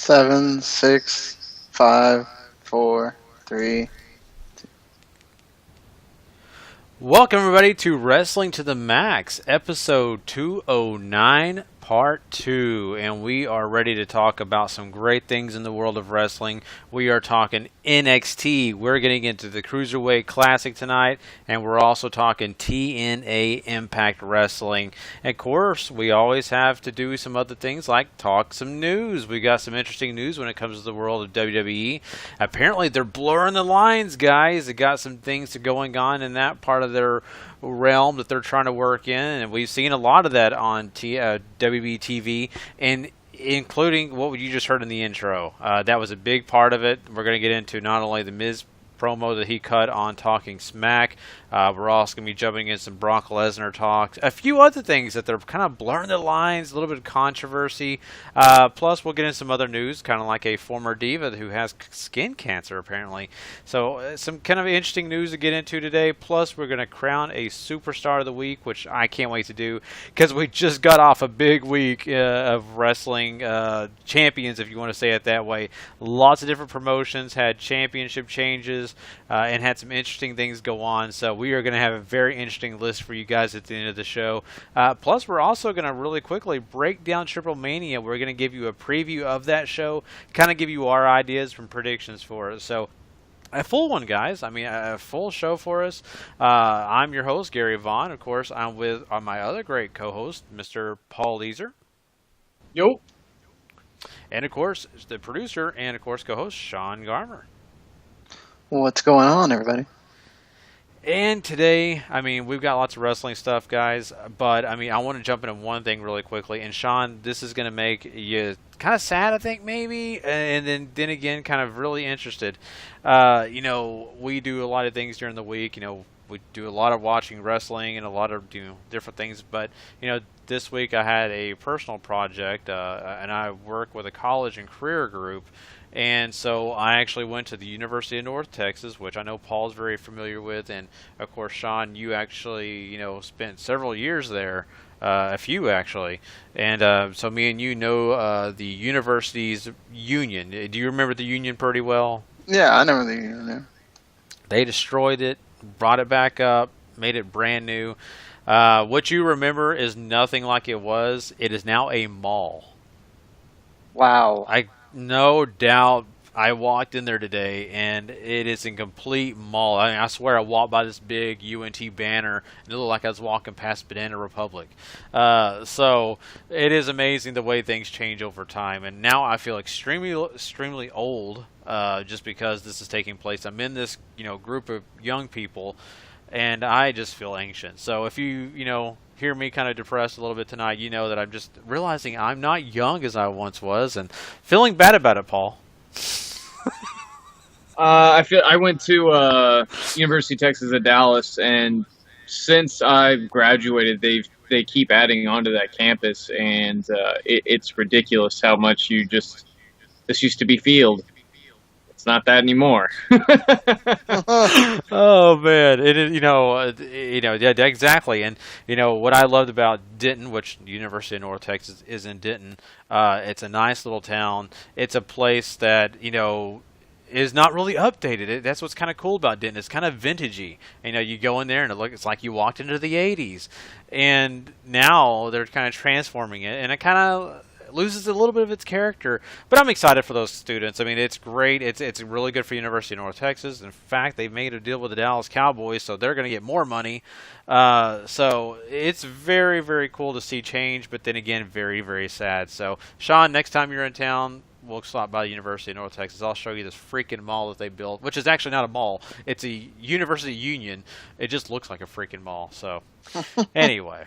7, 6, 5, 4, 3. Welcome everybody to Wrestling to the Max, episode 209, part 2, and we are ready to talk about some great things in the world of wrestling. We are talking NXT, we're getting into the Cruiserweight Classic tonight, and we're also talking TNA Impact Wrestling. And of course, we always have to do some other things like talk some news. We got some interesting news when it comes to the world of WWE. Apparently, they're blurring the lines, guys. They got some things going on in that part of their realm that they're trying to work in, and we've seen a lot of that on WB TV, and including what you just heard in the intro. That was a big part of it. We're going to get into not only the Miz promo that he cut on Talking Smack. We're also going to be jumping in some Brock Lesnar talk. A few other things that they're kind of blurring the lines, a little bit of controversy. Plus, we'll get into some other news, kind of like a former diva who has skin cancer, apparently. So, some kind of interesting news to get into today. Plus, we're going to crown a Superstar of the Week, which I can't wait to do, because we just got off a big week of wrestling champions, if you want to say it that way. Lots of different promotions, had championship changes, and had some interesting things go on. So we are going to have a very interesting list for you guys at the end of the show. Plus, we're also going to really quickly break down Triplemania. We're going to give you a preview of that show, kind of give you our ideas from predictions for it. So a full one, guys. I mean, a full show for us. I'm your host, Gary Vaughn. Of course, I'm with my other great co-host, Mr. Paul Leeser. Yo. And, of course, the producer and, of course, co-host, Sean Garmer. What's going on, everybody? And today, I mean, we've got lots of wrestling stuff, guys, but, I mean, I want to jump into one thing really quickly. And, Sean, this is going to make you kind of sad, I think, maybe, and then again, kind of really interested. You know, we do a lot of things during the week. You know, we do a lot of watching wrestling and a lot of different things. But, you know, this week I had a personal project, and I work with a college and career group. And so I actually went to the University of North Texas, which I know Paul's very familiar with, and of course, Sean, you actually, spent several years there, a few actually, and so me and you know the university's union. Do you remember the union pretty well? Yeah, I know the union. They destroyed it, brought it back up, made it brand new. What you remember is nothing like it was. It is now a mall. Wow. No doubt. I walked in there today, and it is a complete mall. I mean, I swear I walked by this big UNT banner, and it looked like I was walking past Banana Republic. So it is amazing the way things change over time. And now I feel extremely old just because this is taking place. I'm in this group of young people, and I just feel ancient. So if you hear me kind of depressed a little bit tonight, you know that I'm just realizing I'm not young as I once was, and feeling bad about it, Paul. I went to University of Texas at Dallas, and since I've graduated, they keep adding onto that campus, and it's ridiculous how much this used to be field. It's not that anymore. Oh man, it is, yeah, exactly. And what I loved about Denton, which the University of North Texas is in Denton, it's a nice little town. It's a place that is not really updated. That's what's kind of cool about Denton. It's kind of vintagey. You go in there and it's like you walked into the '80s, and now they're kind of transforming it, and it kind of loses a little bit of its character, but I'm excited for those students. I mean, it's great. It's really good for University of North Texas. In fact, they've made a deal with the Dallas Cowboys, so they're going to get more money. So it's very, very cool to see change, but then again, very, very sad. So, Sean, next time you're in town, we'll stop by the University of North Texas. I'll show you this freaking mall that they built, which is actually not a mall. It's a university union. It just looks like a freaking mall. So, anyway.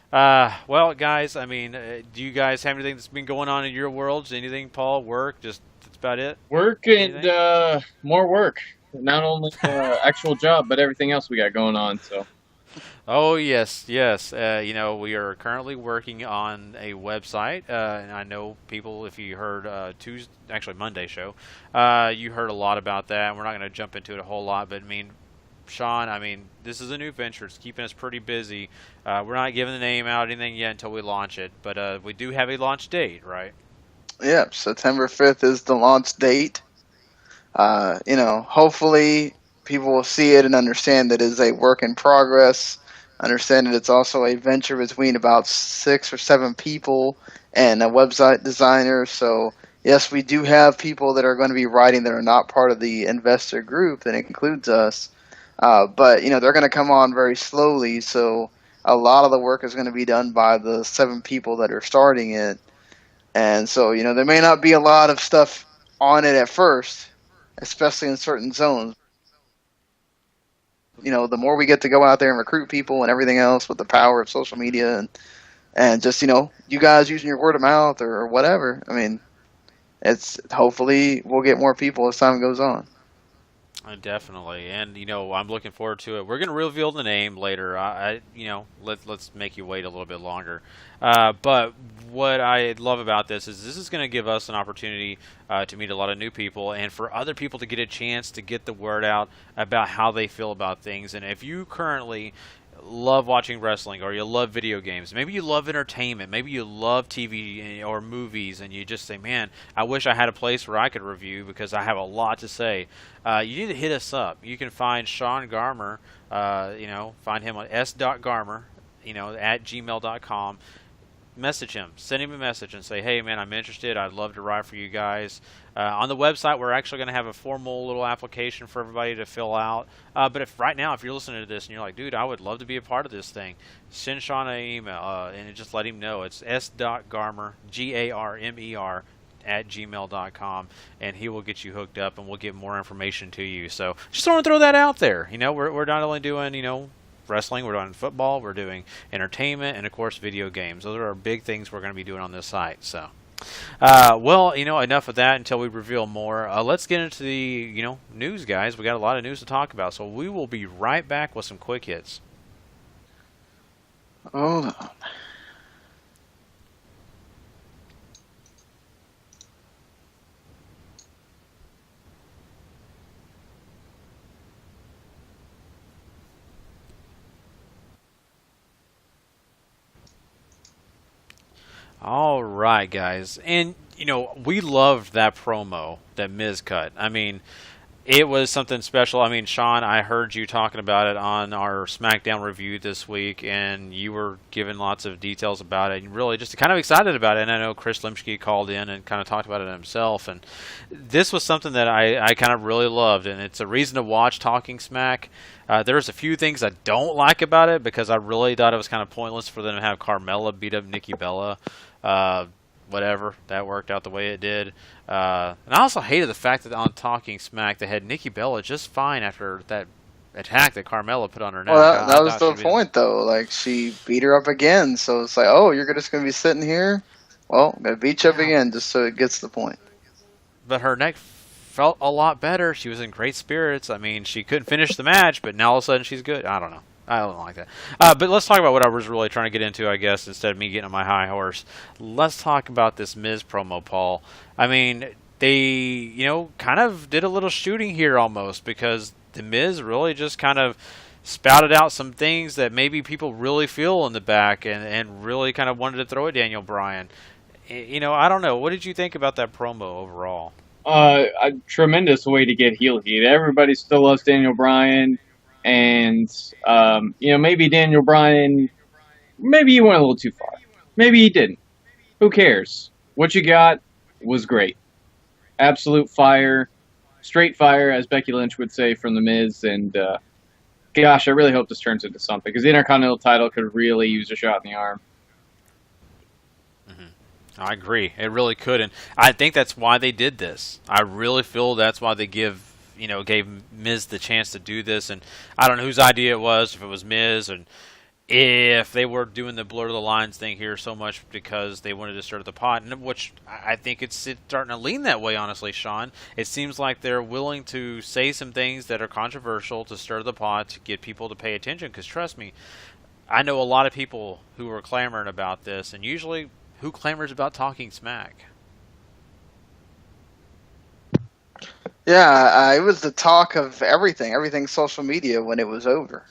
Well, guys, I mean, do you guys have anything that's been going on in your worlds? Anything, Paul? Work? Just that's about it? Work and more work. Not only actual job, but everything else we got going on. So. Oh, yes. We are currently working on a website, and I know people, if you heard Monday show, you heard a lot about that, and we're not going to jump into it a whole lot, but I mean, Sean, this is a new venture. It's keeping us pretty busy. We're not giving the name out anything yet until we launch it, but we do have a launch date, right? Yeah, September 5th is the launch date. Hopefully people will see it and understand that it is a work in progress. Understand that it's also a venture between about 6 or 7 people and a website designer. So, yes, we do have people that are going to be writing that are not part of the investor group that includes us. But, they're going to come on very slowly. So, a lot of the work is going to be done by the 7 people that are starting it. And so, there may not be a lot of stuff on it at first, especially in certain zones. The more we get to go out there and recruit people and everything else with the power of social media and just, you guys using your word of mouth or whatever. I mean, it's hopefully we'll get more people as time goes on. Definitely, and I'm looking forward to it. We're going to reveal the name later. Let's make you wait a little bit longer. But what I love about this is going to give us an opportunity to meet a lot of new people, and for other people to get a chance to get the word out about how they feel about things. And if you currently love watching wrestling, or you love video games, maybe you love entertainment, maybe you love TV or movies, and you just say, man, I wish I had a place where I could review because I have a lot to say, you need to hit us up. You can find Sean Garmer, find him on s.garmer, at gmail.com. Message him, send him a message and say, hey man, I'm interested, I'd love to write for you guys. On the website we're actually going to have a formal little application for everybody to fill out, but if right now, if you're listening to this and you're like, dude, I would love to be a part of this thing, send Sean an email and just let him know. It's s.garmer, Garmer, at gmail.com, and he will get you hooked up and we'll get more information to you. So just want to throw that out there. We're not only doing wrestling, we're doing football, we're doing entertainment, and of course video games. Those are our big things we're going to be doing on this site. So enough of that until we reveal more. Let's get into the news, guys. We got a lot of news to talk about, so we will be right back with some quick hits. Hold on. All right, guys. And, we loved that promo that Miz cut. I mean, it was something special. I mean, Sean, I heard you talking about it on our SmackDown review this week, and you were giving lots of details about it, and really just kind of excited about it. And I know Chris Limsky called in and kind of talked about it himself. And this was something that I kind of really loved, and it's a reason to watch Talking Smack. There's a few things I don't like about it because I really thought it was kind of pointless for them to have Carmella beat up Nikki Bella. Whatever, that worked out the way it did. And I also hated the fact that on Talking Smack they had Nikki Bella just fine after that attack that Carmella put on her neck. Well, that was the point, though. Like, she beat her up again, so it's like, oh, you're just going to be sitting here? Well, I'm going to beat you up again just so it gets the point. But her neck felt a lot better. She was in great spirits. I mean, she couldn't finish the match, but now all of a sudden she's good. I don't know. I don't like that. But let's talk about what I was really trying to get into, I guess, instead of me getting on my high horse. Let's talk about this Miz promo, Paul. I mean, they, kind of did a little shooting here almost because the Miz really just kind of spouted out some things that maybe people really feel in the back and really kind of wanted to throw at Daniel Bryan. I don't know. What did you think about that promo overall? A tremendous way to get heel heat. Everybody still loves Daniel Bryan. And, maybe Daniel Bryan, maybe he went a little too far. Maybe he didn't. Who cares? What you got was great. Absolute fire. Straight fire, as Becky Lynch would say, from The Miz. And, gosh, I really hope this turns into something. Because the Intercontinental title could really use a shot in the arm. I agree. It really could. And I think that's why they did this. I really feel that's why they gave Miz the chance to do this. And I don't know whose idea it was, if it was Miz, and if they were doing the blur the lines thing here so much because they wanted to stir the pot, and which I think it's starting to lean that way, honestly, Sean. It seems like they're willing to say some things that are controversial to stir the pot, to get people to pay attention, because trust me, I know a lot of people who are clamoring about this, and usually who clamors about Talking Smack? Yeah, it was the talk of everything social media when it was over.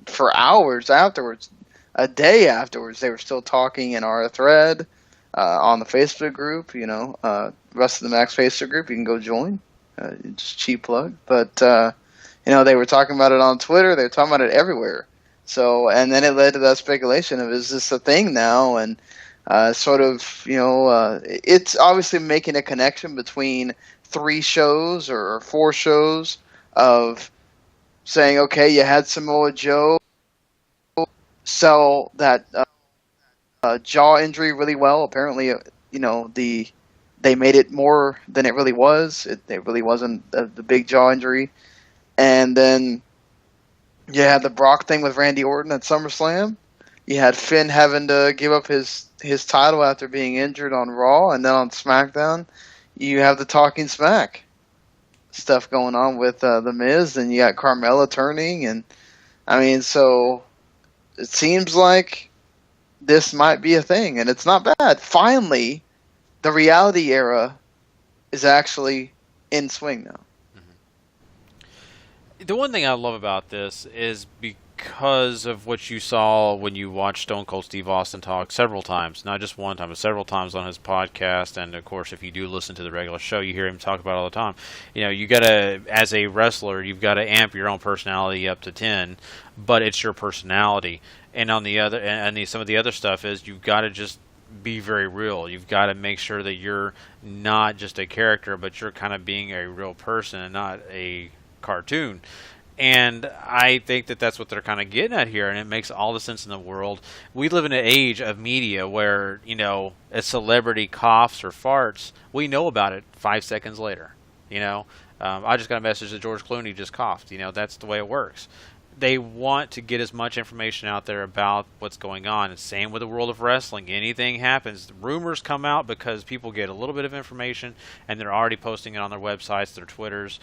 For hours afterwards, a day afterwards, they were still talking in our thread. on the Facebook group. Rest of the Max Facebook group. You can go join. Just cheap plug, but they were talking about it on Twitter. They were talking about it everywhere. So, and then it led to that speculation of, is this a thing now? And it's obviously making a connection between 3 shows or 4 shows of saying, okay, you had Samoa Joe sell that jaw injury really well. Apparently, they made it more than it really was. It really wasn't the big jaw injury. And then you had the Brock thing with Randy Orton at SummerSlam. You had Finn having to give up his title after being injured on Raw, and then on SmackDown, you have the Talking Smack stuff going on with The Miz, and you got Carmella turning, and so it seems like this might be a thing, and it's not bad. Finally, the reality era is actually in swing now. The one thing I love about this is because of what you saw when you watched Stone Cold Steve Austin talk several times, not just one time, but several times on his podcast. And of course, if you do listen to the regular show, you hear him talk about it all the time. You gotta, as a wrestler, you've got to amp your own personality up to 10, but it's your personality. And on the other, some of the other stuff is you've got to just be very real. You've got to make sure that you're not just a character, but you're kind of being a real person and not a cartoon. And I think that that's what they're kind of getting at here, and it makes all the sense in the world. We live in an age of media where, a celebrity coughs or farts, we know about it 5 seconds later. I just got a message that George Clooney just coughed. That's the way it works. They want to get as much information out there about what's going on. And same with the world of wrestling. Anything happens, rumors come out because people get a little bit of information, and they're already posting it on their websites, their Twitters.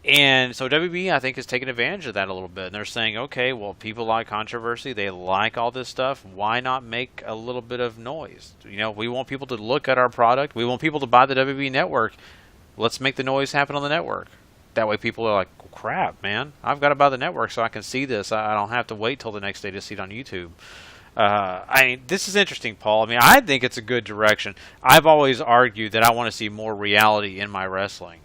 And so WB, I think, is taking advantage of that a little bit. And they're saying, okay, well, people like controversy. They like all this stuff. Why not make a little bit of noise? We want people to look at our product. We want people to buy the WB network. Let's make the noise happen on the network. That way people are like, crap, man, I've got to buy the network so I can see this. I don't have to wait till the next day to see it on YouTube. This is interesting, Paul. I think it's a good direction. I've always argued that I want to see more reality in my wrestling.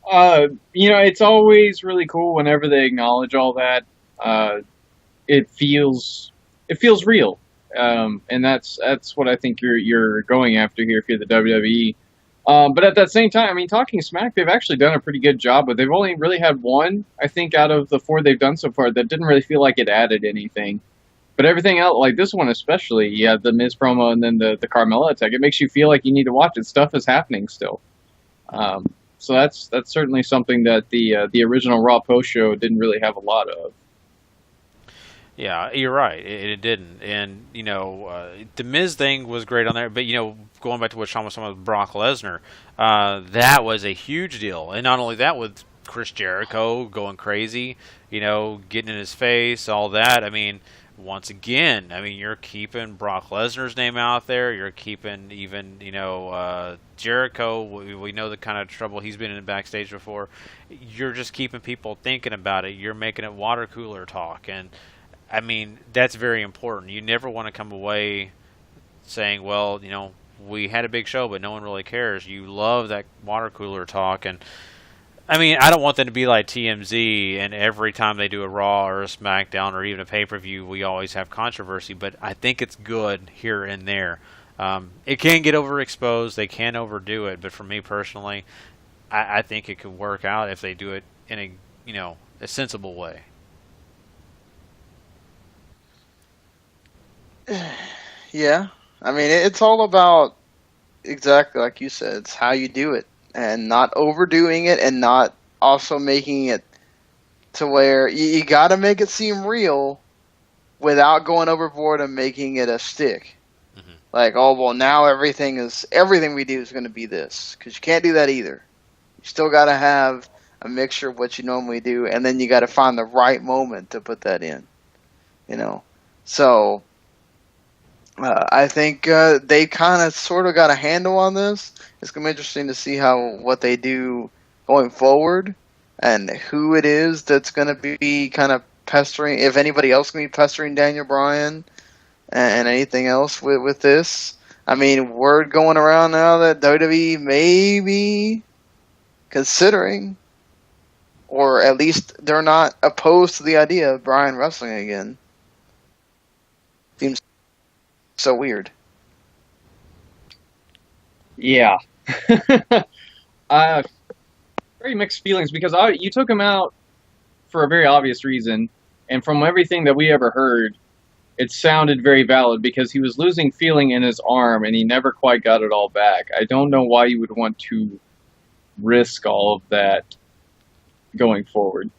It's always really cool whenever they acknowledge all that. It feels real, and that's what I think you're going after here if you're the WWE. But at that same time, Talking Smack, they've actually done a pretty good job, but they've only really had one, I think, out of the 4 they've done so far that didn't really feel like it added anything. But everything else, like this one especially, you had the Miz promo and then the Carmella attack. It makes you feel like you need to watch it. Stuff is happening still. So that's certainly something that the original Raw post show didn't really have a lot of. Yeah, you're right. It didn't, and the Miz thing was great on there. But going back to what Sean was talking about with Brock Lesnar, that was a huge deal. And not only that, with Chris Jericho going crazy, getting in his face, all that. Once again, you're keeping Brock Lesnar's name out there. You're keeping even, Jericho. We know the kind of trouble he's been in backstage before. You're just keeping people thinking about it. You're making it water cooler talk. And, that's very important. You never want to come away saying, well, we had a big show, but no one really cares. You love that water cooler talk. And, I don't want them to be like TMZ, and every time they do a Raw or a SmackDown or even a pay-per-view, we always have controversy. But I think it's good here and there. It can get overexposed. They can overdo it. But for me personally, I think it could work out if they do it in a sensible way. Yeah. It's all about, exactly like you said, it's how you do it. And not overdoing it, and not also making it to where you got to make it seem real without going overboard and making it a stick. Mm-hmm. Like, oh, well, now everything we do is going to be this. Because you can't do that either. You still got to have a mixture of what you normally do, and then you got to find the right moment to put that in. So I think they kind of sort of got a handle on this. It's going to be interesting to see what they do going forward, and who it is that's going to be kind of pestering, if anybody else going to be pestering Daniel Bryan, and anything else with this. I mean, word going around now that WWE may be considering, or at least they're not opposed to the idea of Bryan wrestling again. Seems so weird. Yeah. Very mixed feelings because you took him out for a very obvious reason, and from everything that we ever heard, it sounded very valid because he was losing feeling in his arm and he never quite got it all back. I don't know why you would want to risk all of that going forward.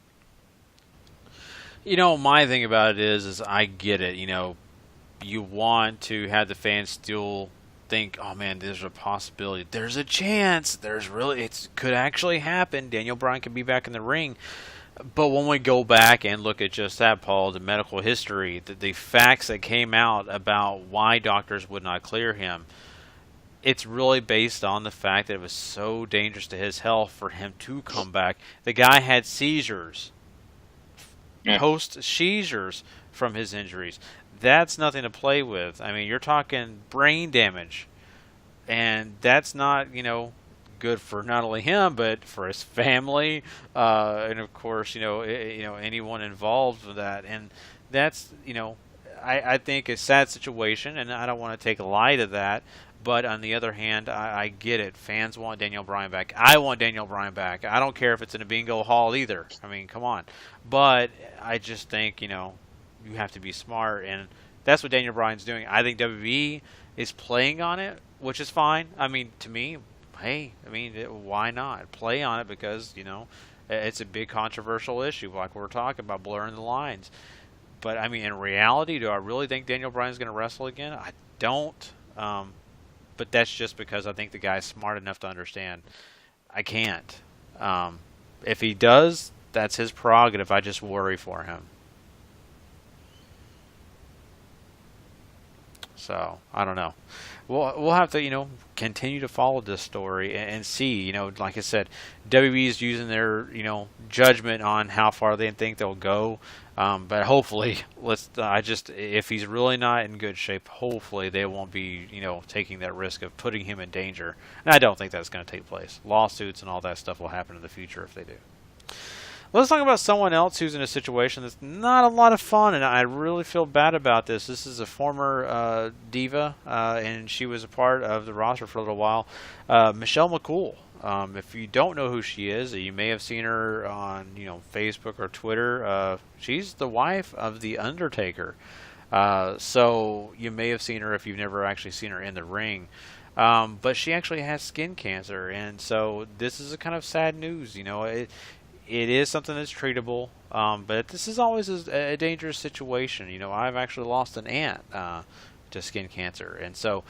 You know, my thing about it is I get it. You know, you want to have the fans still think, oh man, there's a possibility, there's a chance, it could actually happen. Daniel Bryan could be back in the ring. But when we go back and look at just that, Paul, the medical history, the facts that came out about why doctors would not clear him, it's really based on the fact that it was so dangerous to his health for him to come back. The guy had seizures, post-seizures from his injuries. That's nothing to play with. I mean, you're talking brain damage. And that's not, good for not only him but for his family, and of course, anyone involved with that. And that's, I think a sad situation, and I don't want to take a lie to that. But on the other hand, I get it. Fans want Daniel Bryan back. I want Daniel Bryan back. I don't care if it's in a bingo hall either. I mean, come on. But I just think, you have to be smart, and that's what Daniel Bryan's doing. I think WWE is playing on it, which is fine. I mean, to me, hey, why not play on it? Because it's a big controversial issue, like we're talking about, blurring the lines. But I mean, in reality, do I really think Daniel Bryan's going to wrestle again? I don't. But that's just because I think the guy's smart enough to understand I can't. If he does, that's his prerogative. I just worry for him. So I don't know. We'll have to continue to follow this story and see. Like I said, WWE is using their judgment on how far they think they'll go. But hopefully, if he's really not in good shape, hopefully they won't be taking that risk of putting him in danger. And I don't think that's going to take place. Lawsuits and all that stuff will happen in the future if they do. Let's talk about someone else who's in a situation that's not a lot of fun, and I really feel bad about this. This is a former diva, and she was a part of the roster for a little while, Michelle McCool. If you don't know who she is, you may have seen her on Facebook or Twitter. She's the wife of The Undertaker. So you may have seen her if you've never actually seen her in the ring. But she actually has skin cancer, and so this is a kind of sad news. It is something that's treatable, but this is always a dangerous situation. I've actually lost an aunt to skin cancer, and so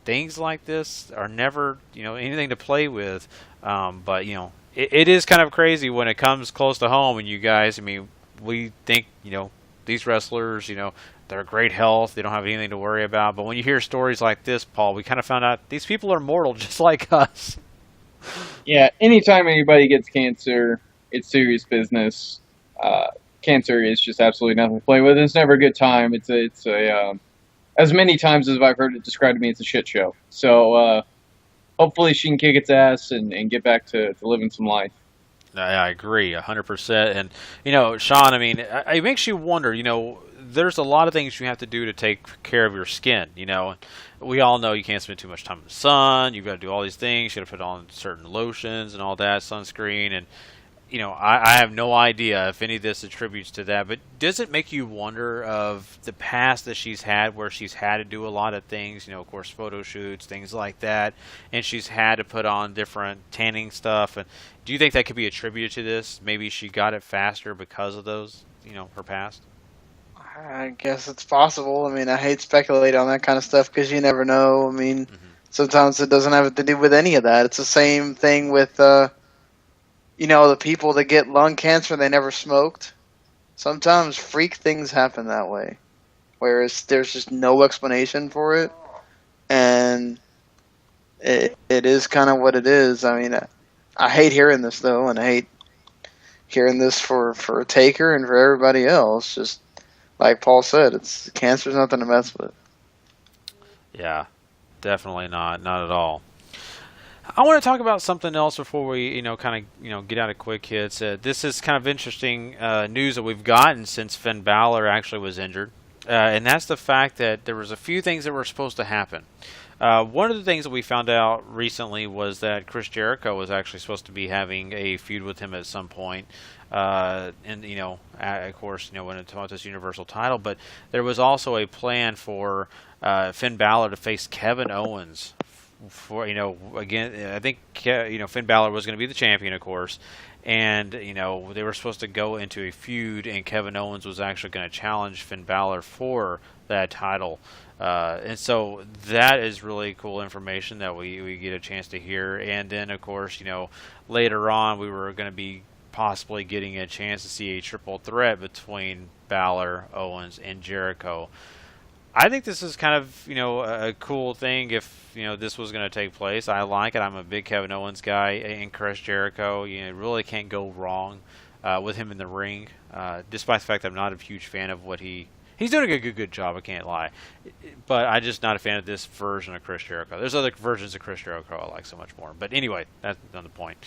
things like this are never anything to play with. But it is kind of crazy when it comes close to home, and you guys, we think these wrestlers, they're great health, they don't have anything to worry about. But when you hear stories like this, Paul, we kind of found out these people are mortal just like us. Yeah, anytime anybody gets cancer, it's serious business. Cancer is just absolutely nothing to play with. It's never a good time. It's as many times as I've heard it described to me, it's a shit show. So hopefully she can kick its ass and get back to living some life. I agree 100%. And Sean, it makes you wonder. There's a lot of things you have to do to take care of your skin. We all know you can't spend too much time in the sun. You've got to do all these things. You got to put on certain lotions and all that, sunscreen. And I have no idea if any of this attributes to that. But does it make you wonder of the past that she's had, where she's had to do a lot of things? Of course, photo shoots, things like that, and she's had to put on different tanning stuff. And do you think that could be attributed to this? Maybe she got it faster because of those, her past. I guess it's possible. I hate speculating on that kind of stuff because you never know. Sometimes it doesn't have to do with any of that. It's the same thing with, the people that get lung cancer and they never smoked. Sometimes freak things happen that way, whereas there's just no explanation for it, and it is kind of what it is. I hate hearing this though, and I hate hearing this for Taker and for everybody else. Just like Paul said, cancer's nothing to mess with. Yeah, definitely not at all. I want to talk about something else before we, kind of, get out of quick hits. This is kind of interesting news that we've gotten since Finn Balor actually was injured, and that's the fact that there was a few things that were supposed to happen. One of the things that we found out recently was that Chris Jericho was actually supposed to be having a feud with him at some point, and of course, when it taught this Universal title. But there was also a plan for Finn Balor to face Kevin Owens. For again, I think Finn Balor was going to be the champion, of course, and they were supposed to go into a feud, and Kevin Owens was actually going to challenge Finn Balor for that title. And so that is really cool information that we get a chance to hear. And then, of course, later on we were going to be possibly getting a chance to see a triple threat between Balor, Owens, and Jericho. I think this is kind of, a cool thing if, this was going to take place. I like it. I'm a big Kevin Owens guy, and Chris Jericho. Really can't go wrong with him in the ring, despite the fact that I'm not a huge fan of what he's doing a good job, I can't lie. But I'm just not a fan of this version of Chris Jericho. There's other versions of Chris Jericho I like so much more. But anyway, that's not the point.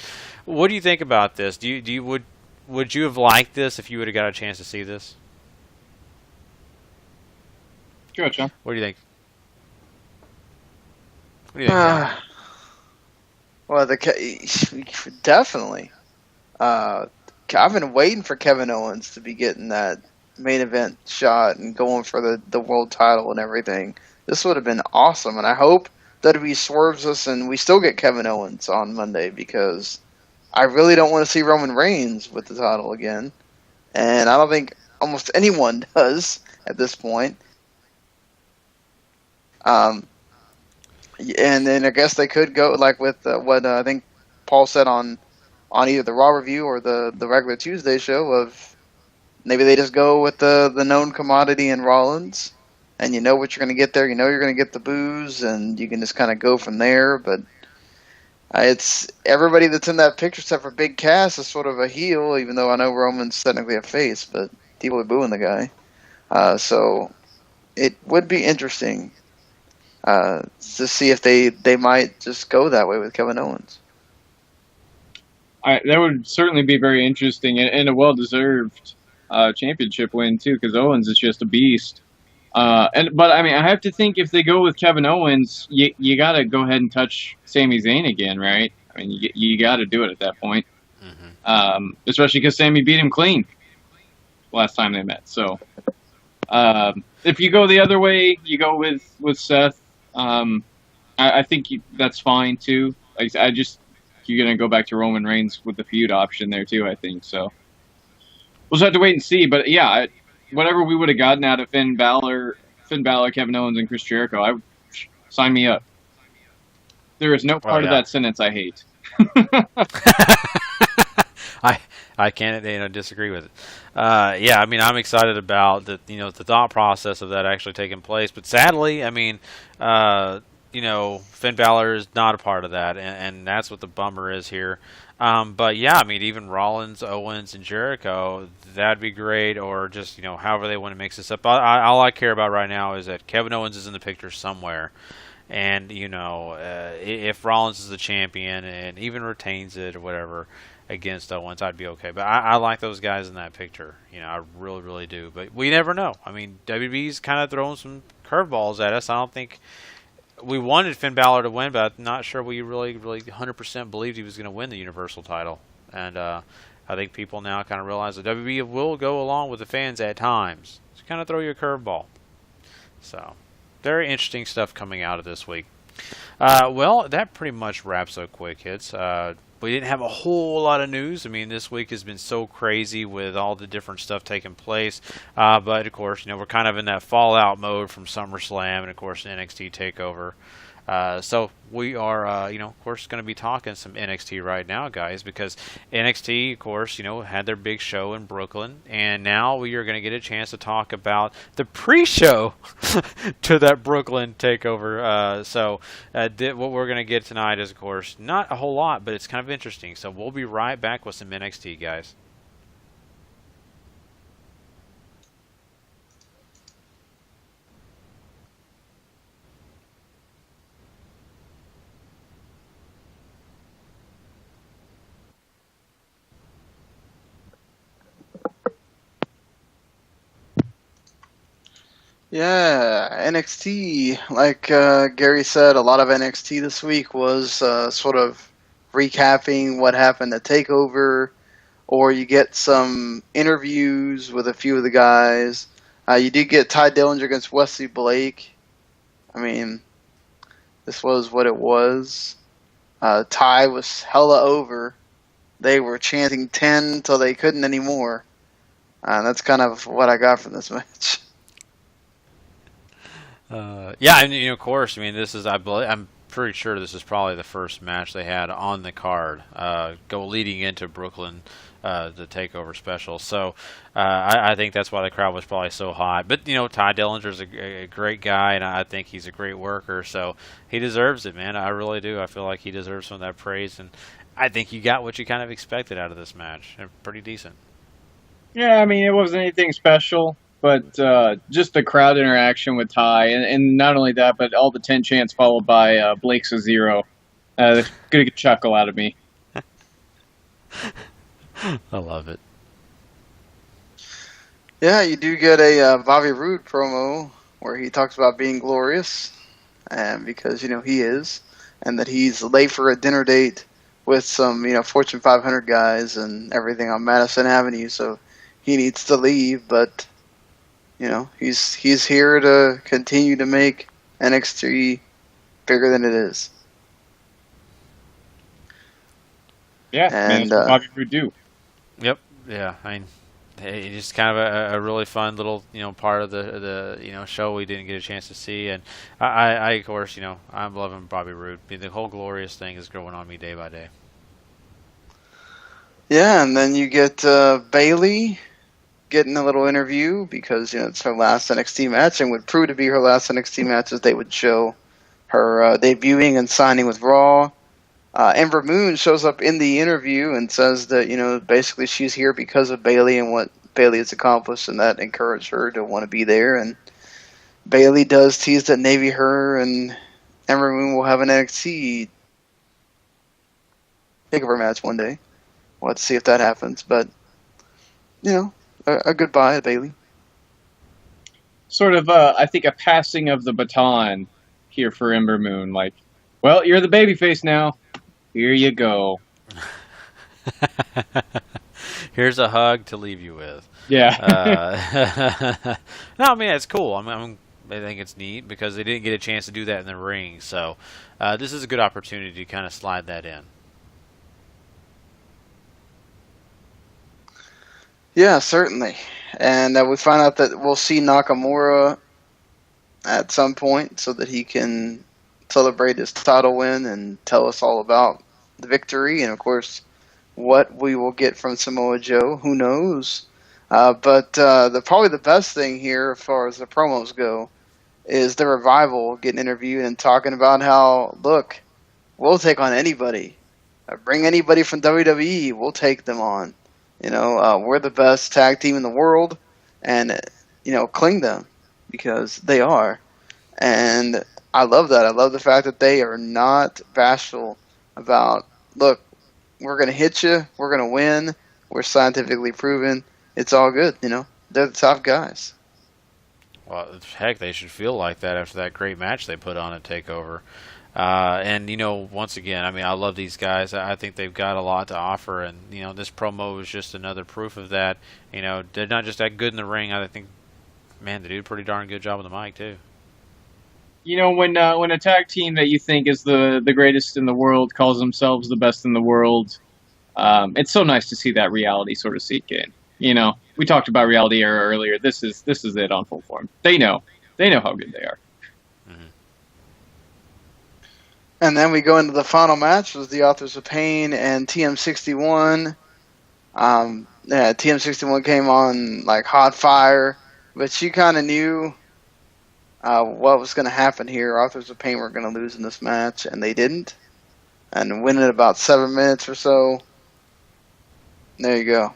What do you think about this? Would you have liked this if you would have got a chance to see this? Go, John. What do you think? What do you think? Well, definitely. I've been waiting for Kevin Owens to be getting that main event shot and going for the world title and everything. This would have been awesome, and I hope WWE swerves us and we still get Kevin Owens on Monday, because I really don't want to see Roman Reigns with the title again, and I don't think almost anyone does at this point. And then I guess they could go like with what I think Paul said on either the Raw review or the regular Tuesday show, of maybe they just go with the known commodity in Rollins, and you know what you're going to get there. You know you're going to get the booze, and you can just kind of go from there. But it's everybody that's in that picture except for Big Cass is sort of a heel, even though I know Roman's technically a face, but people are booing the guy. So it would be interesting to see if they might just go that way with Kevin Owens. That would certainly be very interesting, and a well-deserved championship win too, because Owens is just a beast. But I mean, I have to think if they go with Kevin Owens, you got to go ahead and touch Sami Zayn again, right? I mean, you got to do it at that point, especially because Sami beat him clean last time they met. So if you go the other way, you go with Seth. I think that's fine too. Like, you're gonna go back to Roman Reigns with the feud option there too, I think. So we'll just have to wait and see. But yeah, whatever we would have gotten out of Finn Balor, Kevin Owens, and Chris Jericho, sign me up. There is no part of that sentence I hate. I can't disagree with it. Yeah, I mean, I'm excited about the the thought process of that actually taking place. But sadly, I mean, Finn Balor is not a part of that, and that's what the bummer is here. But yeah, I mean, even Rollins, Owens, and Jericho, that'd be great. Or just however they want to mix this up. All I care about right now is that Kevin Owens is in the picture somewhere. And if Rollins is the champion and even retains it or whatever against Owens, I'd be okay. But I like those guys in that picture. I really, really do. But we never know. I mean, WWE's kind of throwing some curveballs at us. I don't think we wanted Finn Balor to win, but I'm not sure we really 100% believed he was going to win the Universal title. And I think people now kind of realize that WWE will go along with the fans at times. Just kind of throw you a curveball. So, very interesting stuff coming out of this week. Well, that pretty much wraps up Quick Hits. We didn't have a whole lot of news. I mean, this week has been so crazy with all the different stuff taking place. But, of course, we're kind of in that fallout mode from SummerSlam and, of course, NXT TakeOver. So we are, of course, going to be talking some NXT right now, guys, because NXT, of course, had their big show in Brooklyn, and now we are going to get a chance to talk about the pre-show to that Brooklyn takeover. So what we're going to get tonight is, of course, not a whole lot, but it's kind of interesting. So we'll be right back with some NXT, guys. Yeah, NXT. Like Gary said, a lot of NXT this week was sort of recapping what happened at Takeover, or you get some interviews with a few of the guys. You did get Ty Dillinger against Wesley Blake. I mean, this was what it was. Ty was hella over. They were chanting 10 till they couldn't anymore. That's kind of what I got from this match. Yeah, and of course, I mean, this is I'm pretty sure this is probably the first match they had on the card, go leading into Brooklyn, the Takeover special. So I think that's why the crowd was probably so hot. But Ty Dillinger's a great guy, and I think he's a great worker. So he deserves it, man. I really do. I feel like he deserves some of that praise, and I think you got what you kind of expected out of this match. And pretty decent. Yeah, I mean, it wasn't anything special, but just the crowd interaction with Ty, and not only that, but all the 10 chants followed by Blake's a zero. That's going to get a chuckle out of me. I love it. Yeah, you do get a Bobby Roode promo where he talks about being glorious, and because he is, and that he's late for a dinner date with some Fortune 500 guys and everything on Madison Avenue, so he needs to leave. But he's here to continue to make NXT bigger than it is. Yeah, and that's what Bobby Roode do. Yep. Yeah. I mean, it's just kind of a really fun little part of the show we didn't get a chance to see, and I of course I'm loving Bobby Roode. The whole glorious thing is growing on me day by day. Yeah, and then you get Bayley getting a little interview because it's her last NXT match and would prove to be her last NXT match as they would show her debuting and signing with Raw. Ember Moon shows up in the interview and says that basically she's here because of Bayley and what Bayley has accomplished, and that encouraged her to want to be there. And Bayley does tease that maybe her and Ember Moon will have an NXT takeover match one day. We'll have to see if that happens, but a goodbye to Bayley. Sort of, I think, a passing of the baton here for Ember Moon. Like, well, you're the babyface now. Here you go. Here's a hug to leave you with. Yeah. No, I mean, it's cool. I think it's neat because they didn't get a chance to do that in the ring. So this is a good opportunity to kind of slide that in. Yeah, certainly. And we find out that we'll see Nakamura at some point so that he can celebrate his title win and tell us all about the victory. And, of course, what we will get from Samoa Joe, who knows? But probably the best thing here as far as the promos go is the Revival getting interviewed and talking about how, look, we'll take on anybody. Bring anybody from WWE, we'll take them on. We're the best tag team in the world, and, cling them, because they are. And I love that. I love the fact that they are not bashful about, look, we're going to hit you, we're going to win, we're scientifically proven, it's all good, They're the top guys. Well, heck, they should feel like that after that great match they put on at TakeOver. And, once again, I mean, I love these guys. I think they've got a lot to offer. And, this promo is just another proof of that. They're not just that good in the ring. I think, man, they do a pretty darn good job with the mic, too. When a tag team that you think is the greatest in the world calls themselves the best in the world, it's so nice to see that reality sort of sink in. We talked about reality era earlier. This is it on full form. They know how good they are. And then we go into the final match with the Authors of Pain and TM61. TM61 came on like hot fire, but you kind of knew what was going to happen here. Authors of Pain were going to lose in this match, and they didn't. And win in about 7 minutes or so. There you go.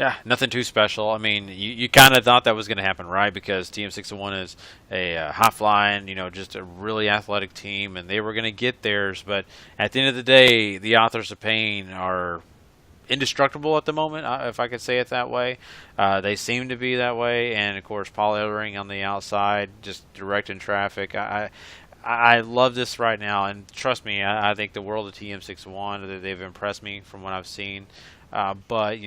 Yeah, nothing too special. I mean, you kind of thought that was going to happen, right? Because TM61 is a high-flying, just a really athletic team, and they were going to get theirs. But at the end of the day, the Authors of Pain are indestructible at the moment, if I could say it that way. They seem to be that way, and of course Paul Ellering on the outside, just directing traffic. I love this right now, and trust me, I think the world of TM61. They've impressed me from what I've seen, but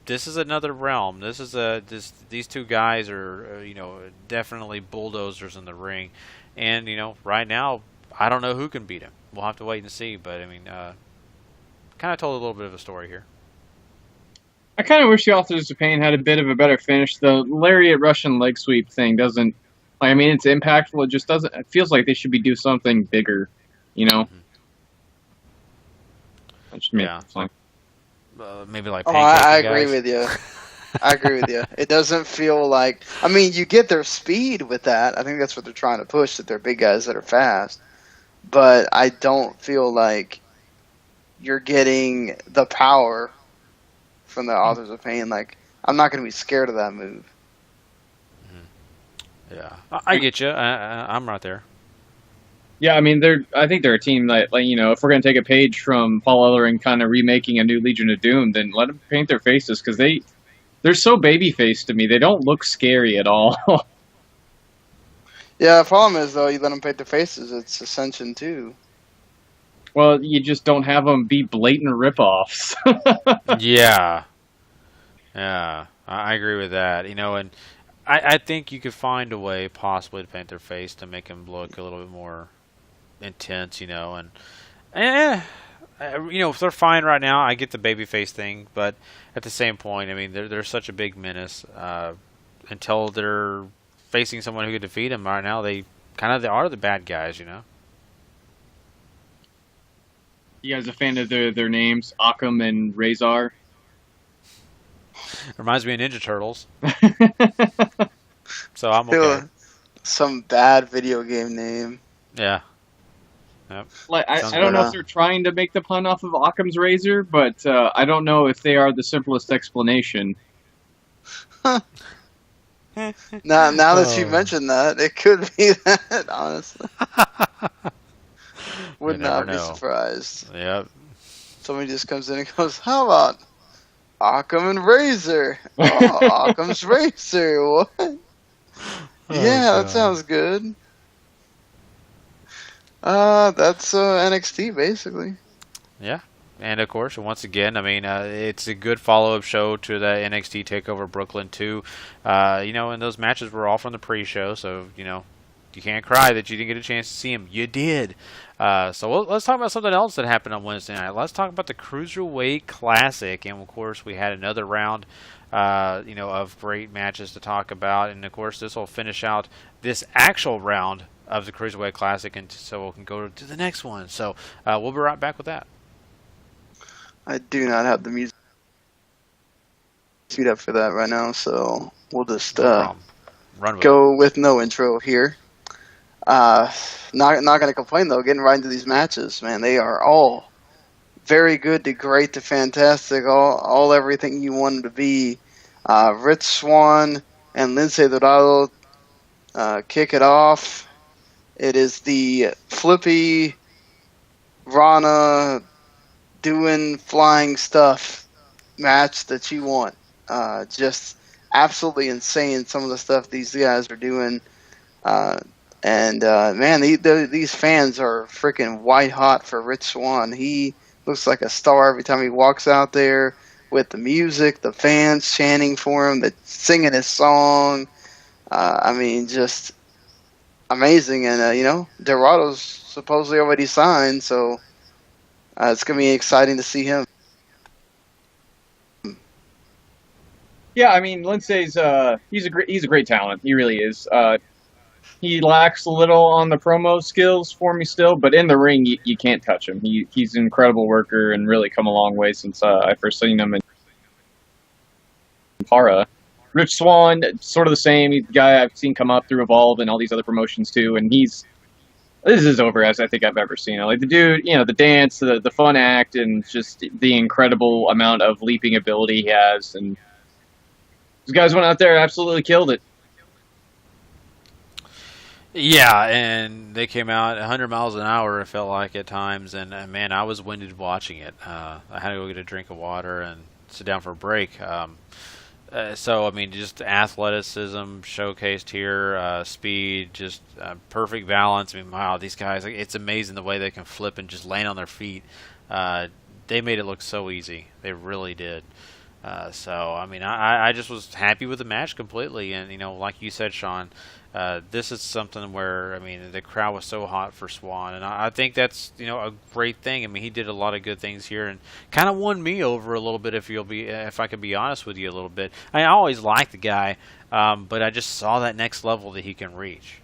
this is another realm. These two guys are definitely bulldozers in the ring, and right now I don't know who can beat him. We'll have to wait and see, but I mean, kind of told a little bit of a story here. I kind of wish the Authors of Pain had a bit of a better finish. The lariat Russian leg sweep thing doesn't. I mean, it's impactful. It just doesn't. It feels like they should be do something bigger, Mm-hmm. Yeah. Maybe like. I agree with you. I agree with you. It doesn't feel like. I mean, you get their speed with that. I think that's what they're trying to push. That they're big guys that are fast. But I don't feel like you're getting the power from the Authors of Pain. Like, I'm not going to be scared of that move. Yeah, I get you. I'm right there. Yeah, I mean, I think they're a team that, if we're going to take a page from Paul Ellering kind of remaking a new Legion of Doom, then let them paint their faces, because they're so baby-faced to me. They don't look scary at all. Yeah, the problem is, though, you let them paint their faces, it's Ascension 2. Well, you just don't have them be blatant ripoffs. Yeah, I agree with that. And I think you could find a way possibly to paint their face to make them look a little bit more intense, and if they're fine right now, I get the babyface thing, but at the same point, I mean, they're such a big menace until they're facing someone who could defeat them. Right now, they are the bad guys, You guys a fan of their names, Occam and Razor? Reminds me of Ninja Turtles. So I'm okay. Some bad video game name. Yeah. Yep. Like, I don't know if they're trying to make the pun off of Occam's razor, but I don't know if they are the simplest explanation. Now that you mentioned that, it could be that, honestly. Would not be surprised. Yep. Somebody just comes in and goes, how about Occam and Razor? Oh, Occam's Razor, what? Yeah, that sounds good. That's NXT, basically. Yeah. And, of course, once again, I mean, it's a good follow-up show to the NXT TakeOver Brooklyn 2. And those matches were all from the pre-show, so, you can't cry that you didn't get a chance to see them. You did. So let's talk about something else that happened on Wednesday night. Let's talk about the Cruiserweight Classic. And, of course, we had another round, of great matches to talk about. And, of course, this will finish out this actual round of the Cruiserweight Classic, and so we can go to the next one. So we'll be right back with that. I do not have the music queued up for that right now, so we'll just Run with go with no intro here. Not going to complain, though, getting right into these matches. Man, they are all very good to great to fantastic, all everything you want them to be. Rich Swann and Lince Dorado kick it off. It is the flippy Rana doing flying stuff match that you want. Just absolutely insane, some of the stuff these guys are doing. Man, these fans are freaking white hot for Rich Swann. He looks like a star every time he walks out there with the music, the fans chanting for him, singing his song. I mean, just amazing. And, Dorado's supposedly already signed, so it's going to be exciting to see him. Yeah, I mean, Lindsay's he's a great talent. He really is. He lacks a little on the promo skills for me still, but in the ring, you can't touch him. He's an incredible worker and really come a long way since I first seen him in Para. Rich Swann, sort of the same. He's a guy I've seen come up through Evolve and all these other promotions too, and this is as over as I think I've ever seen it. Like the dude, the dance, the fun act, and just the incredible amount of leaping ability he has. And these guys went out there and absolutely killed it. Yeah, and they came out 100 miles an hour, it felt like at times, and man, I was winded watching it. I had to go get a drink of water and sit down for a break. So, I mean, just athleticism showcased here, speed, just perfect balance. I mean, wow, these guys, like, it's amazing the way they can flip and just land on their feet. Uh, they made it look so easy. They really did. So, I mean, I just was happy with the match completely. And, like you said, Sean, this is something where, I mean, the crowd was so hot for Swan. And I think that's, a great thing. I mean, he did a lot of good things here and kind of won me over a little bit, if I could be honest with you a little bit. I always liked the guy, but I just saw that next level that he can reach.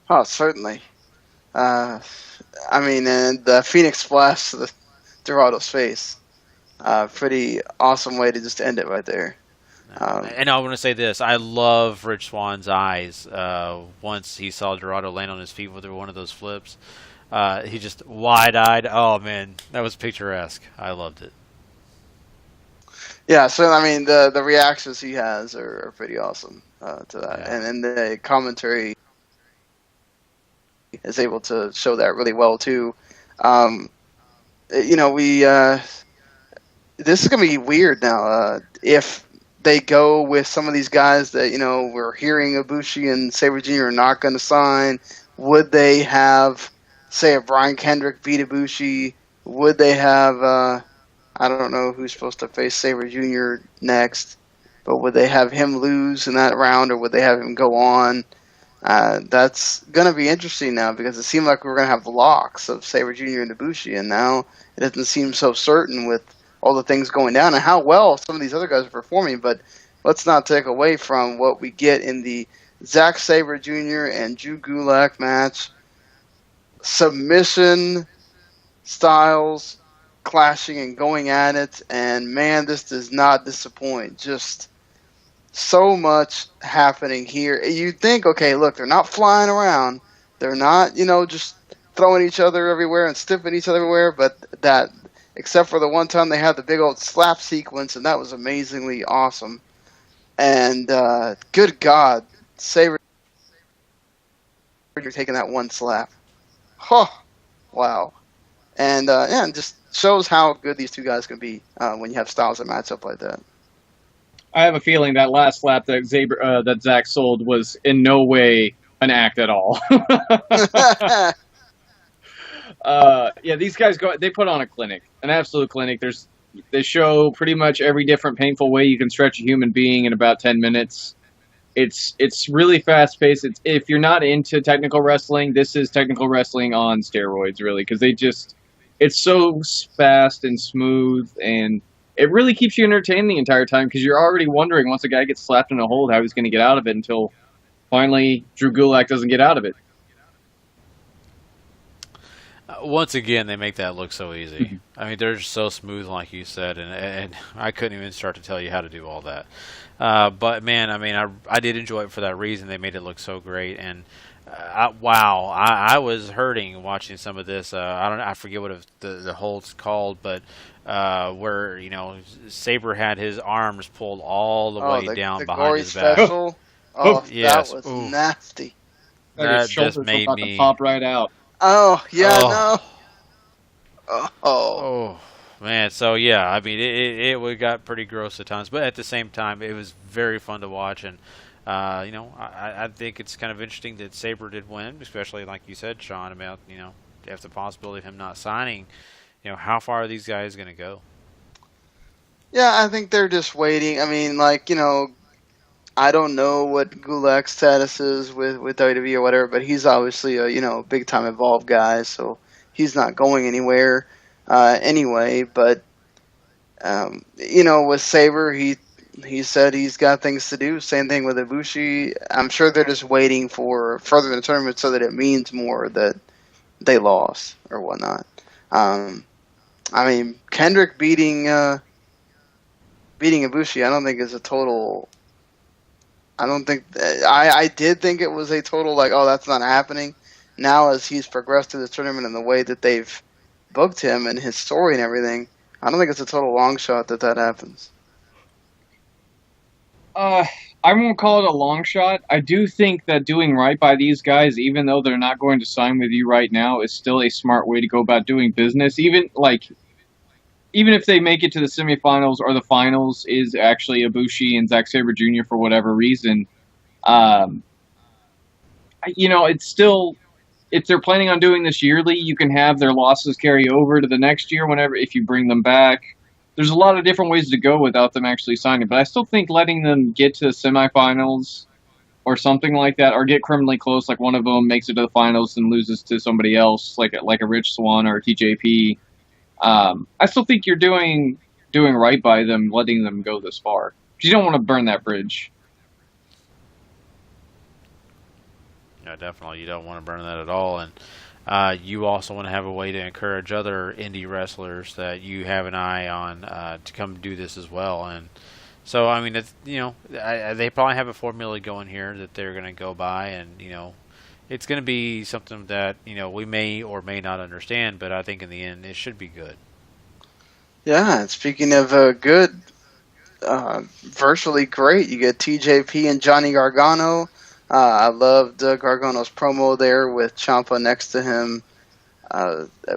Oh, certainly. I mean, and the Phoenix Splash to the Dorado's face. Pretty awesome way to just end it right there. And I want to say this: I love Rich Swan's eyes. Once he saw Dorado land on his feet with one of those flips, he just wide-eyed. Oh man, that was picturesque. I loved it. Yeah, so I mean, the reactions he has are pretty awesome to that, Yeah. and the commentary is able to show that really well too. Um, we this is gonna be weird now. If they go with some of these guys that we're hearing Ibushi and Sabre Jr. are not going to sign, would they have, say, a Brian Kendrick beat Ibushi? Would they have? I don't know who's supposed to face Sabre Jr. next, but would they have him lose in that round, or would they have him go on? That's going to be interesting now because it seemed like we were going to have locks of Sabre Jr. and Ibushi, and now it doesn't seem so certain with all the things going down and how well some of these other guys are performing. But let's not take away from what we get in the Zack Sabre Jr. and Drew Gulak match. Submission styles clashing and going at it, and man, this does not disappoint. Just so much happening here. You think, okay, look, they're not flying around. They're not, just throwing each other everywhere and stiffing each other everywhere, but that, except for the one time they had the big old slap sequence, and that was amazingly awesome. And good God, Sabre, you're taking that one slap. Huh, wow. And yeah, it just shows how good these two guys can be when you have styles that match up like that. I have a feeling that last slap that Zach sold was in no way an act at all. Yeah, these guys they put on a clinic, an absolute clinic. They show pretty much every different painful way you can stretch a human being in about 10 minutes. It's really fast paced. If you're not into technical wrestling, this is technical wrestling on steroids, really, because it's so fast and smooth, and it really keeps you entertained the entire time because you're already wondering once a guy gets slapped in a hold how he's going to get out of it until finally Drew Gulak doesn't get out of it. Once again, they make that look so easy. I mean, they're just so smooth, like you said, and I couldn't even start to tell you how to do all that. But man, I mean, I did enjoy it for that reason. They made it look so great, and I was hurting watching some of this. I forget what the hold's called, but where Sabre had his arms pulled all the way down the behind his special. back. Oh, yes. That was nasty. That his just shoulders made about me to pop right out. Oh yeah, Oh. no. Oh man, so yeah, I mean it got pretty gross at times, but at the same time it was very fun to watch, and I think it's kind of interesting that Sabre did win, especially like you said, Sean, about if the possibility of him not signing, how far are these guys going to go? Yeah, I think they're just waiting. I mean, I don't know what Gulak's status is with WWE or whatever, but he's obviously a big time involved guy, so he's not going anywhere anyway. But with Sabre, he said he's got things to do. Same thing with Ibushi. I'm sure they're just waiting for further in the tournament so that it means more that they lost or whatnot. I mean, Kendrick beating Ibushi, I don't think is a total. I don't think I did think it was a total that's not happening. Now as he's progressed through the tournament and the way that they've booked him and his story and everything, I don't think it's a total long shot that happens. I won't call it a long shot. I do think that doing right by these guys, even though they're not going to sign with you right now, is still a smart way to go about doing business. Even if they make it to the semifinals or the finals, is actually Ibushi and Zack Sabre Jr. for whatever reason. It's still, if they're planning on doing this yearly, you can have their losses carry over to the next year whenever, if you bring them back. There's a lot of different ways to go without them actually signing, but I still think letting them get to the semifinals or something like that, or get criminally close, like one of them makes it to the finals and loses to somebody else, like a Rich Swann or a TJP. I still think you're doing right by them, letting them go this far. You don't want to burn that bridge. Yeah, definitely. You don't want to burn that at all. And you also want to have a way to encourage other indie wrestlers that you have an eye on to come do this as well. And so, I mean, it's, they probably have a formula going here that they're going to go by, and it's going to be something that we may or may not understand. But I think in the end, it should be good. Yeah. And speaking of good, virtually great, you get TJP and Johnny Gargano. I loved Gargano's promo there with Ciampa next to him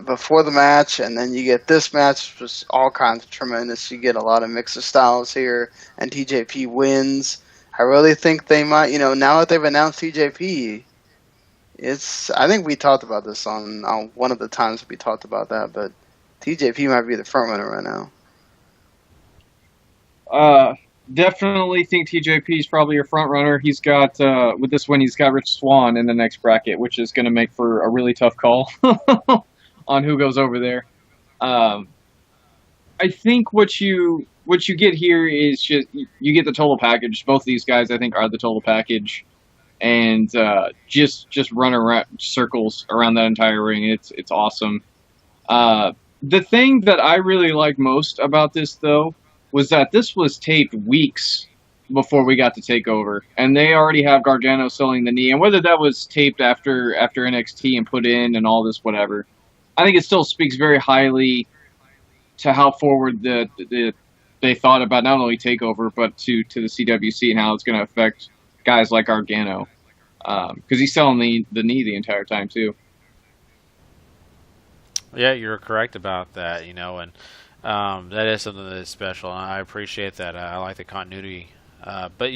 before the match, and then you get this match, which was all kinds of tremendous. You get a lot of mix of styles here, and TJP wins. I really think they might, now that they've announced TJP, I think we talked about this on one of the times we talked about that, but TJP might be the front runner right now. Definitely think TJP is probably your front runner. He's got, with this win, he's got Rich Swann in the next bracket, which is going to make for a really tough call on who goes over there. I think what you get here is just, you get the total package. Both of these guys, I think, are the total package. And just run around circles around that entire ring. It's awesome. The thing that I really like most about this, though, was that this was taped weeks before we got to TakeOver, and they already have Gargano selling the knee. And whether that was taped after NXT and put in and all this, whatever, I think it still speaks very highly to how forward they thought about not only TakeOver but to the CWC and how it's going to affect guys like Gargano, because he's selling the knee the entire time too. Yeah, you're correct about that. And that is something that is special, and I appreciate that. I like the continuity. But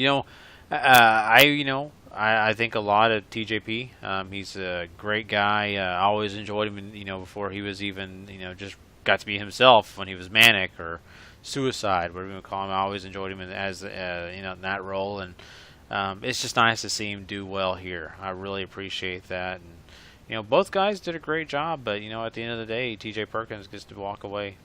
I think a lot of TJP. He's a great guy. I always enjoyed him, before he was even, just got to be himself when he was manic or suicide, whatever you want to call him. I always enjoyed him as in that role, and it's just nice to see him do well here. I really appreciate that. And both guys did a great job, but at the end of the day, TJ Perkins gets to walk away.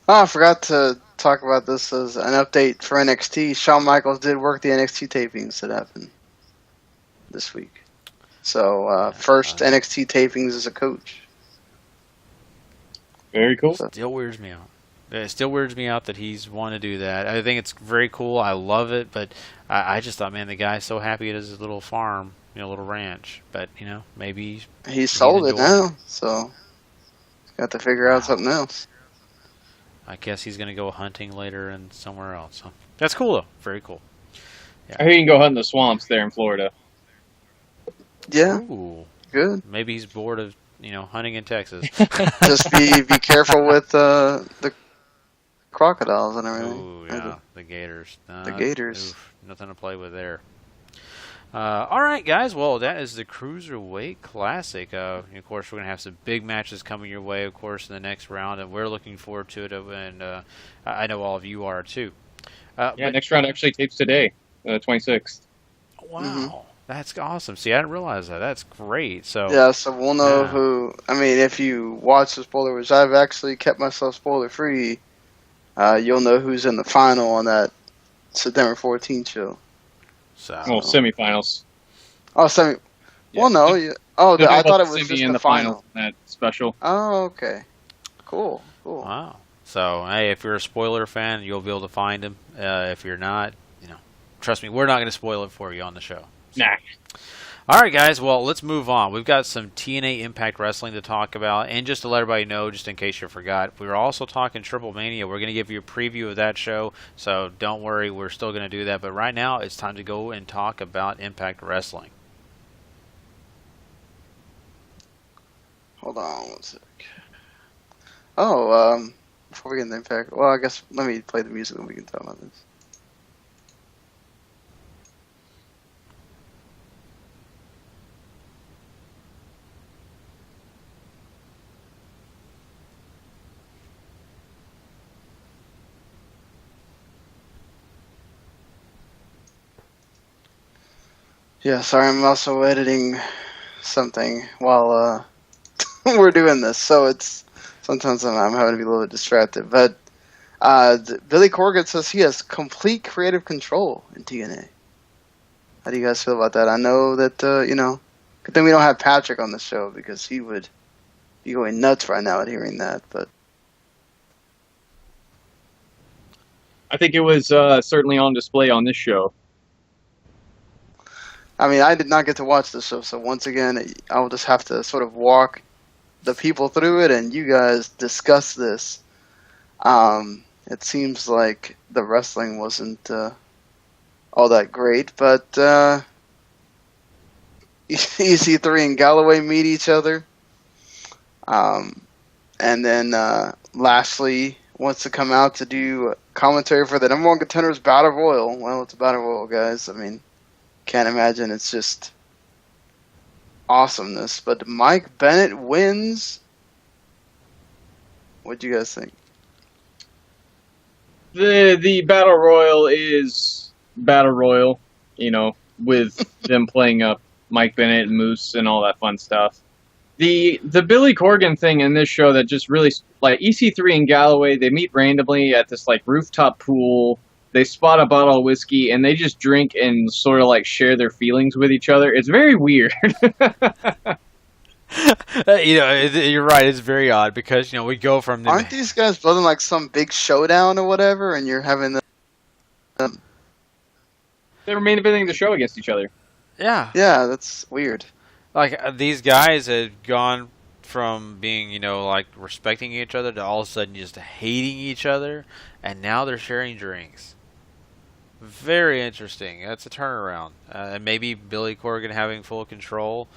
Oh, I forgot to talk about this as an update for NXT. Shawn Michaels did work the NXT tapings that happened this week. So, first NXT tapings as a coach. Very cool. Still weirds me out. It still weirds me out that he's want to do that. I think it's very cool. I love it, but I just thought, man, the guy's so happy at his little farm, little ranch. But, maybe he sold it now, so he's got to figure out something else. I guess he's going to go hunting later and somewhere else. So that's cool, though. Very cool. Yeah. I hear you can go hunt in the swamps there in Florida. Yeah. Ooh. Good. Maybe he's bored of, hunting in Texas. Just be careful with the crocodiles and everything. Ooh, yeah. The gators. The gators. Oof, nothing to play with there. All right, guys. Well, that is the Cruiserweight Classic. Of course, we're going to have some big matches coming your way, of course, in the next round, and we're looking forward to it, and I know all of you are, too. Next round actually tapes today, 26th. Wow. Mm-hmm. That's awesome. See, I didn't realize that. That's great. So we'll know who... I mean, if you watch the spoiler, which I've actually kept myself spoiler-free, you'll know who's in the final on that September 14th show. Semifinals. Oh, semi. Yeah. Well, no. I thought it was just in the final. That special. Oh, okay. Cool. Wow. So, hey, if you're a spoiler fan, you'll be able to find him. If you're not, trust me, we're not going to spoil it for you on the show. So. Nah. All right, guys. Well, let's move on. We've got some TNA Impact Wrestling to talk about, and just to let everybody know, just in case you forgot, we were also talking Triplemania. We're going to give you a preview of that show, so don't worry, we're still going to do that. But right now, it's time to go and talk about Impact Wrestling. Hold on one sec. Oh, before we get into Impact, well, I guess let me play the music and we can talk about this. Yeah, sorry, I'm also editing something while we're doing this, so it's sometimes I'm having to be a little bit distracted. But Billy Corgan says he has complete creative control in TNA. How do you guys feel about that? I know that good thing we don't have Patrick on the show because he would be going nuts right now at hearing that. But I think it was certainly on display on this show. I mean, I did not get to watch the show, so once again, I will just have to sort of walk the people through it, and you guys discuss this. It seems like the wrestling wasn't all that great, but EC3 and Galloway meet each other, and then Lashley wants to come out to do commentary for the number one contenders Battle Royal. Well, it's a Battle Royal, guys. I mean, can't imagine. It's just awesomeness. But Mike Bennett wins. What do you guys think? The Battle Royal is Battle Royal, with them playing up Mike Bennett and Moose and all that fun stuff. The Billy Corgan thing in this show that just really, like, EC3 and Galloway, they meet randomly at this, like, rooftop pool. They spot a bottle of whiskey, and they just drink and sort of, like, share their feelings with each other. It's very weird. You're right. It's very odd because, we go from... Aren't these guys building, like, some big showdown or whatever, and you're having the... They were main eventing the show against each other. Yeah. Yeah, that's weird. Like, these guys had gone from being, like, respecting each other to all of a sudden just hating each other, and now they're sharing drinks. Very interesting. That's a turnaround. And maybe Billy Corgan having full control.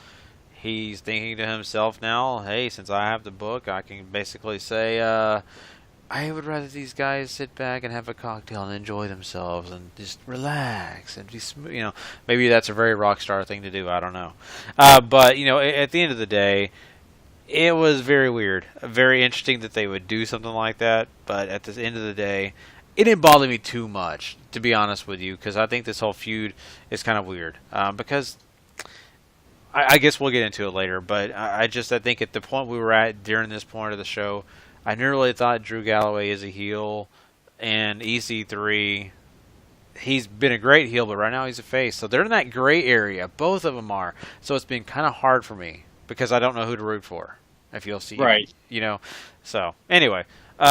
He's thinking to himself now, hey, since I have the book, I can basically say, I would rather these guys sit back and have a cocktail and enjoy themselves and just relax and be smooth. Maybe that's a very rock star thing to do. I don't know. But, at the end of the day, it was very weird. Very interesting that they would do something like that. But at the end of the day, it didn't bother me too much, to be honest with you, because I think this whole feud is kind of weird. Because I guess we'll get into it later, but I think at the point we were at during this point of the show, I never really thought Drew Galloway is a heel, and EC3, he's been a great heel, but right now he's a face. So they're in that gray area. Both of them are. So it's been kind of hard for me because I don't know who to root for, if you'll see. Right. So anyway. But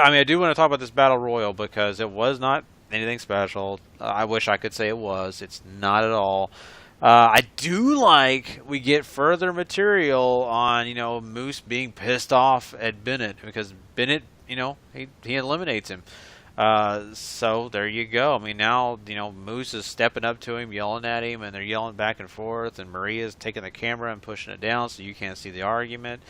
I mean, I do want to talk about this Battle Royal because it was not anything special. I wish I could say it was. It's not at all. I do like we get further material on, Moose being pissed off at Bennett because Bennett, he eliminates him. So there you go. I mean, now, Moose is stepping up to him, yelling at him, and they're yelling back and forth, and Maria's taking the camera and pushing it down so you can't see the argument.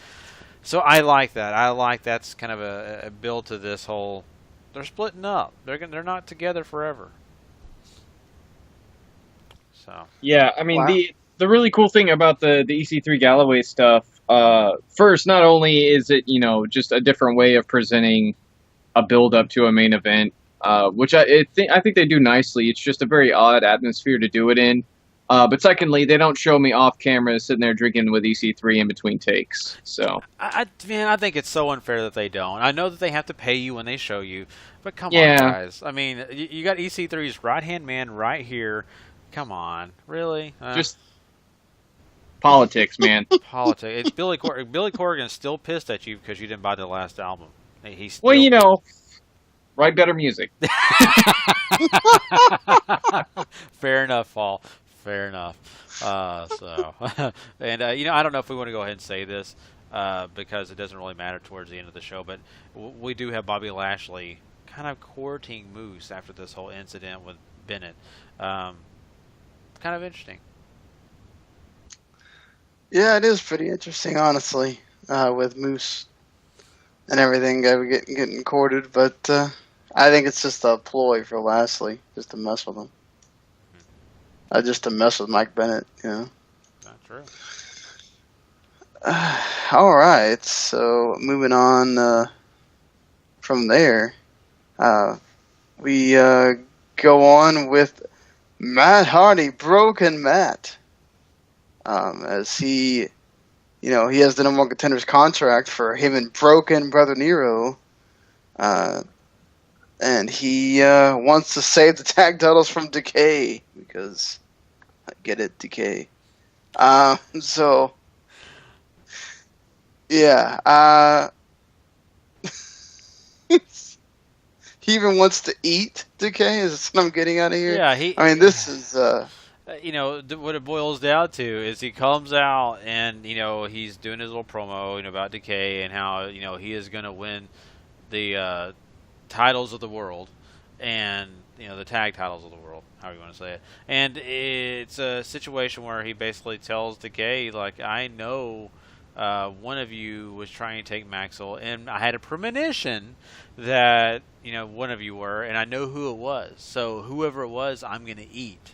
So I like that. I like that's kind of a build to this whole. They're splitting up. They're not together forever. So yeah, I mean Wow. the really cool thing about the EC3 Galloway stuff. First, not only is it just a different way of presenting a build up to a main event, which I think they do nicely. It's just a very odd atmosphere to do it in. But secondly, they don't show me off camera sitting there drinking with EC3 in between takes. So I think it's so unfair that they don't. I know that they have to pay you when they show you, but come on, Yeah. guys. I mean, you got EC3's right hand man right here. Come on, really? just politics, man. Politics. It's Billy Corgan's still pissed at you because you didn't buy the last album. He's still... Well, write better music. Fair enough, Paul. Fair enough. So, and I don't know if we want to go ahead and say this because it doesn't really matter towards the end of the show, but we do have Bobby Lashley kind of courting Moose after this whole incident with Bennett. Kind of interesting. Yeah, it is pretty interesting, honestly, with Moose and everything getting courted, but I think it's just a ploy for Lashley, just to mess with him. Just to mess with Mike Bennett, Not true. All right, so moving on from there, we go on with Matt Hardy, Broken Matt, as he has the number one contender's contract for him and Broken Brother Nero, and he wants to save the tag titles from Decay because I get it, Decay. So yeah, he even wants to eat Decay. Is what I'm getting out of here? Yeah, this is. What it boils down to is he comes out and he's doing his little promo about Decay and how he is going to win the titles of the world and the tag titles of the world, however you want to say it. And it's a situation where he basically tells Decay, like, I know one of you was trying to take Maxwell, and I had a premonition that one of you were, and I know who it was. So whoever it was, I'm going to eat.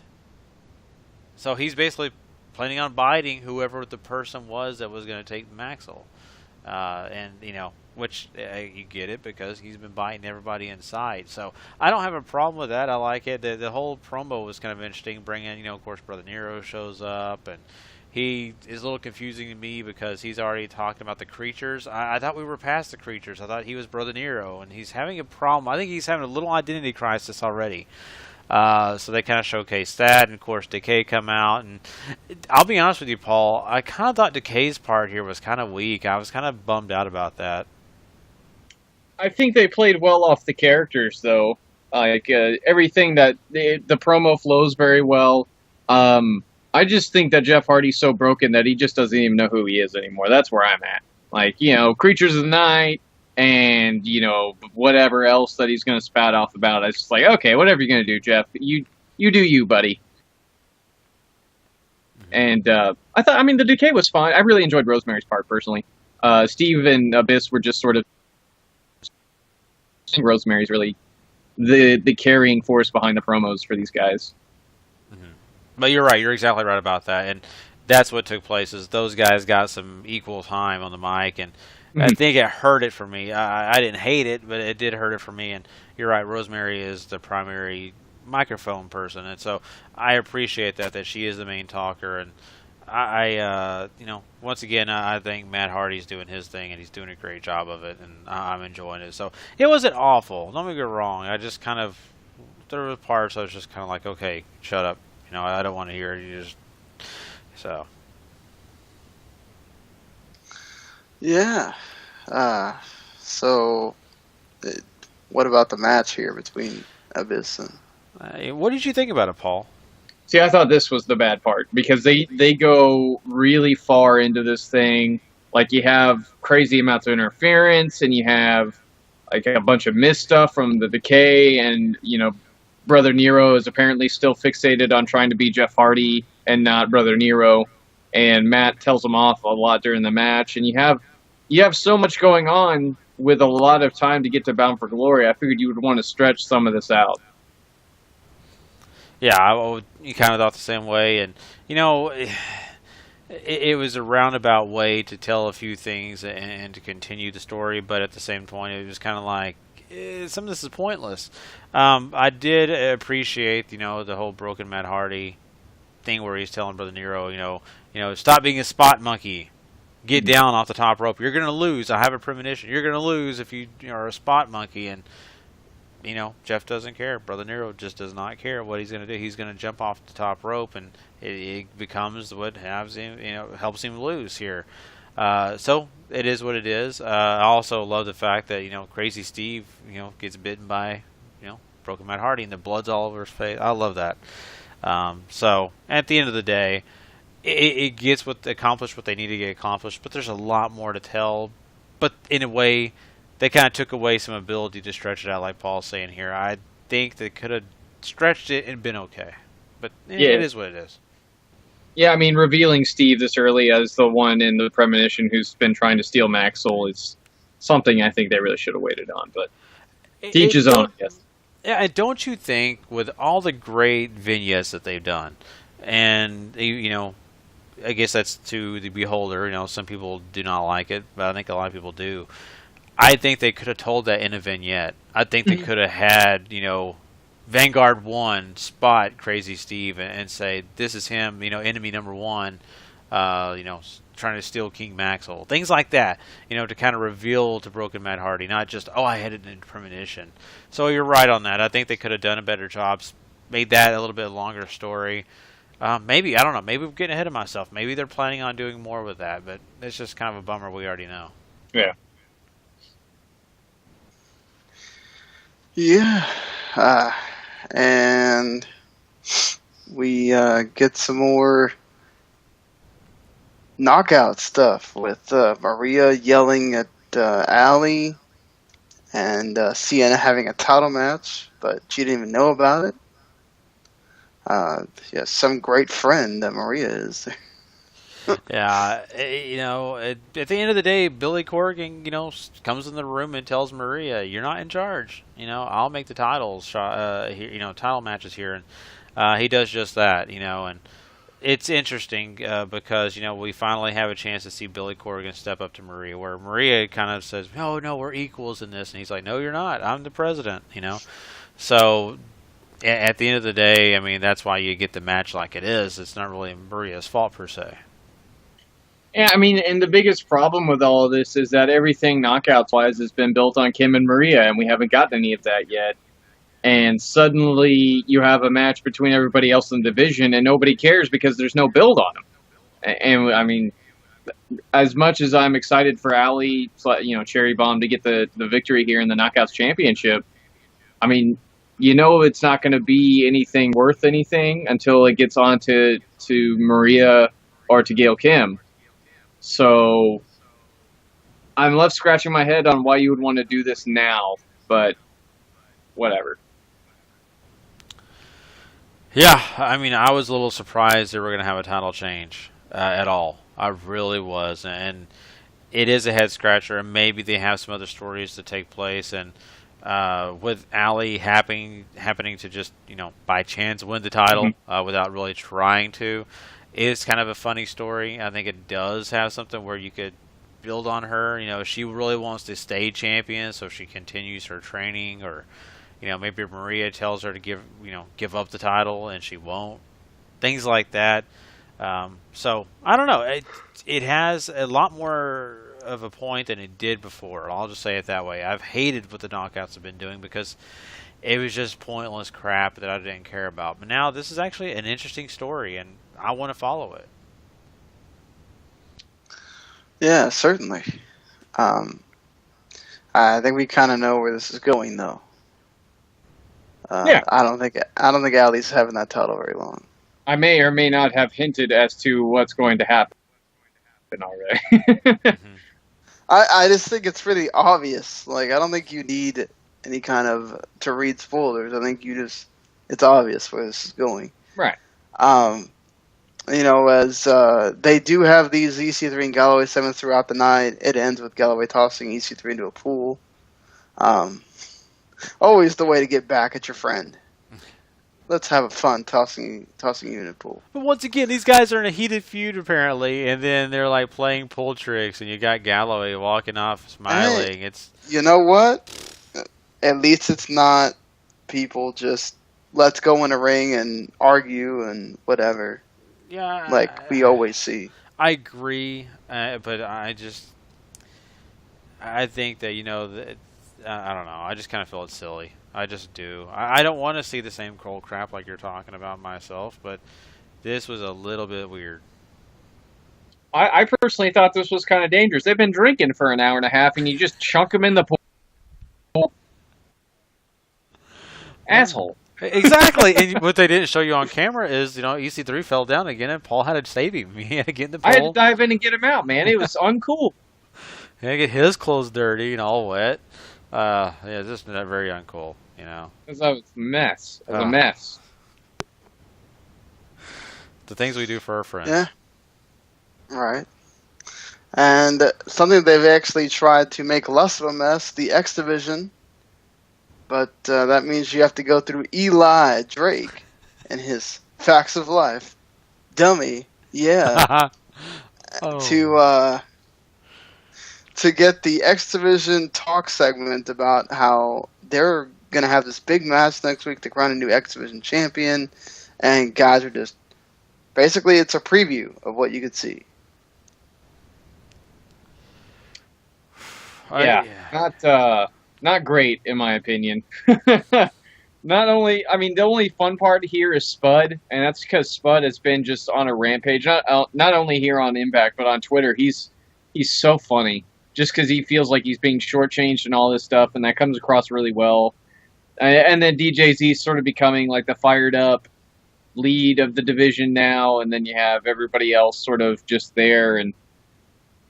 So he's basically planning on biting whoever the person was that was going to take Maxwell. Which you get it because he's been biting everybody inside. So I don't have a problem with that. I like it. The whole promo was kind of interesting. Bringing, of course, Brother Nero shows up, and he is a little confusing to me because he's already talking about the creatures. I thought we were past the creatures. I thought he was Brother Nero, and he's having a problem. I think he's having a little identity crisis already. So they kind of showcased that, and of course Decay come out, and I'll be honest with you, Paul, I kind of thought Decay's part here was kind of weak. I was kind of bummed out about that. I think they played well off the characters, though. Everything that the promo flows very well. I just think that Jeff Hardy's so broken that he just doesn't even know who he is anymore. That's where I'm at. Creatures of the Night, and whatever else that he's going to spout off about. It's just like, okay, whatever you're going to do, Jeff, you do you, buddy. And the Decay was fine. I really enjoyed Rosemary's part personally. Steve and Abyss were just sort of. Rosemary's really the carrying force behind the promos for these guys. Mm-hmm. But you're right. You're exactly right about that, and that's what took place. Is those guys got some equal time on the mic, and I think it hurt it for me. I didn't hate it, but it did hurt it for me. And you're right, Rosemary is the primary microphone person, and so I appreciate that she is the main talker. And I once again, I think Matt Hardy's doing his thing, and he's doing a great job of it, and I'm enjoying it. So it wasn't awful. Don't get me wrong. I just kind of there were parts I was just kind of like, okay, shut up. I don't want to hear it. You just so. Yeah. What about the match here between Abyss and... what did you think about it, Paul? See, I thought this was the bad part, because they go really far into this thing. Like, you have crazy amounts of interference, and you have, like, a bunch of missed stuff from the Decay, and, Brother Nero is apparently still fixated on trying to be Jeff Hardy and not Brother Nero, and Matt tells him off a lot during the match, and you have so much going on with a lot of time to get to Bound for Glory. I figured you would want to stretch some of this out. Yeah, you kind of thought the same way, and it was a roundabout way to tell a few things and to continue the story, but at the same point, it was kind of like some of this is pointless. I did appreciate the whole broken Matt Hardy thing where he's telling Brother Nero, stop being a spot monkey. Get down off the top rope. You're going to lose. I have a premonition. You're going to lose if you are a spot monkey. And, Jeff doesn't care. Brother Nero just does not care what he's going to do. He's going to jump off the top rope, and it becomes what has him, helps him lose here. So it is what it is. I also love the fact that, Crazy Steve, gets bitten by, Broken Matt Hardy, and the blood's all over his face. I love that. So at the end of the day, it gets accomplished what they need to get accomplished, but there's a lot more to tell. But in a way, they kind of took away some ability to stretch it out, like Paul's saying here. I think they could have stretched it and been okay, but Yeah. it is what it is. Yeah, I mean, revealing Steve this early as the one in the premonition who's been trying to steal Max's soul is something I think they really should have waited on. But to each his own, I guess. Yeah, and don't you think, with all the great vignettes that they've done, and I guess that's to the beholder. Some people do not like it, but I think a lot of people do. I think they could have told that in a vignette. I think they could have had, Vanguard 1 spot Crazy Steve and say, this is him, enemy number 1, trying to steal King Maxwell. Things like that, to kind of reveal to Broken Matt Hardy, not just, I had it in premonition. So you're right on that. I think they could have done a better job, made that a little bit longer story. Maybe, I don't know, maybe I'm getting ahead of myself. Maybe they're planning on doing more with that, but it's just kind of a bummer we already know. Yeah. Yeah. And we get some more knockout stuff with Maria yelling at Allie and Sienna having a title match, but she didn't even know about it. Yeah, some great friend that Maria is. Yeah, at the end of the day, Billy Corgan, comes in the room and tells Maria, "You're not in charge. I'll make the title matches here," and he does just that. And it's interesting because we finally have a chance to see Billy Corgan step up to Maria, where Maria kind of says, "No, we're equals in this," and he's like, "No, you're not. I'm the president." So. At the end of the day, I mean, that's why you get the match like it is. It's not really Maria's fault per se. Yeah, I mean, and the biggest problem with all of this is that everything knockouts-wise has been built on Kim and Maria, and we haven't gotten any of that yet. And suddenly you have a match between everybody else in the division, and nobody cares because there's no build on them. And I mean, as much as I'm excited for Allie, Cherry Bomb to get the victory here in the Knockouts Championship, I mean, it's not going to be anything worth anything until it gets on to Maria or to Gail Kim. So I'm left scratching my head on why you would want to do this now, but whatever. Yeah, I mean, I was a little surprised they were going to have a title change at all. I really was, and it is a head scratcher. And maybe they have some other stories to take place, and with Allie happening to just by chance win the title without really trying to, is kind of a funny story. I think it does have something where you could build on her. She really wants to stay champion, so she continues her training, or maybe Maria tells her to give up the title and she won't. Things like that. So I don't know. It has a lot more of a point than it did before. I'll just say it that way. I've hated what the knockouts have been doing because it was just pointless crap that I didn't care about. But now this is actually an interesting story, and I want to follow it. Yeah, certainly. I think we kind of know where this is going, though. Yeah. I don't think Allie's having that title very long. I may or may not have hinted as to what's going to happen already. I just think it's pretty obvious. Like, I don't think you need any kind of to read spoilers. I think it's obvious where this is going. Right. As they do have these EC3 and Galloway 7 throughout the night. It ends with Galloway tossing EC3 into a pool. Always the way to get back at your friend. Let's have a fun tossing you in a pool. But once again, these guys are in a heated feud apparently, and then they're like playing pool tricks, and you got Galloway walking off smiling. Hey, you know what? At least it's not people just let's go in a ring and argue and whatever. Yeah, like we always see. I agree, but I think that I don't know. I just kind of feel it's silly. I just do. I don't want to see the same cold crap like you're talking about myself, but this was a little bit weird. I personally thought this was kind of dangerous. They've been drinking for an hour and a half, and you just chunk them in the pool. Asshole. Exactly. And what they didn't show you on camera is, EC3 fell down again, and Paul had to save him. He had to get in the I had to pole. dive in and get him out, man. It was uncool. He had to get his clothes dirty and all wet. Yeah, just very uncool, It was a mess. It was a Ah. mess. The things we do for our friends. Yeah. Right. And something they've actually tried to make less of a mess, the X Division. But that means you have to go through Eli Drake and his Facts of Life. Dummy. Yeah. Oh. To get the X Division talk segment about how they're going to have this big match next week to crown a new X Division champion. And guys are just... Basically, it's a preview of what you could see. Not great in my opinion. Not only, I mean, the only fun part here is Spud, and that's because Spud has been just on a rampage. Not only here on Impact, but on Twitter. He's so funny, just because he feels like he's being shortchanged and all this stuff, and that comes across really well. And then DJZ's sort of becoming like the fired up lead of the division now, and then you have everybody else sort of just there, and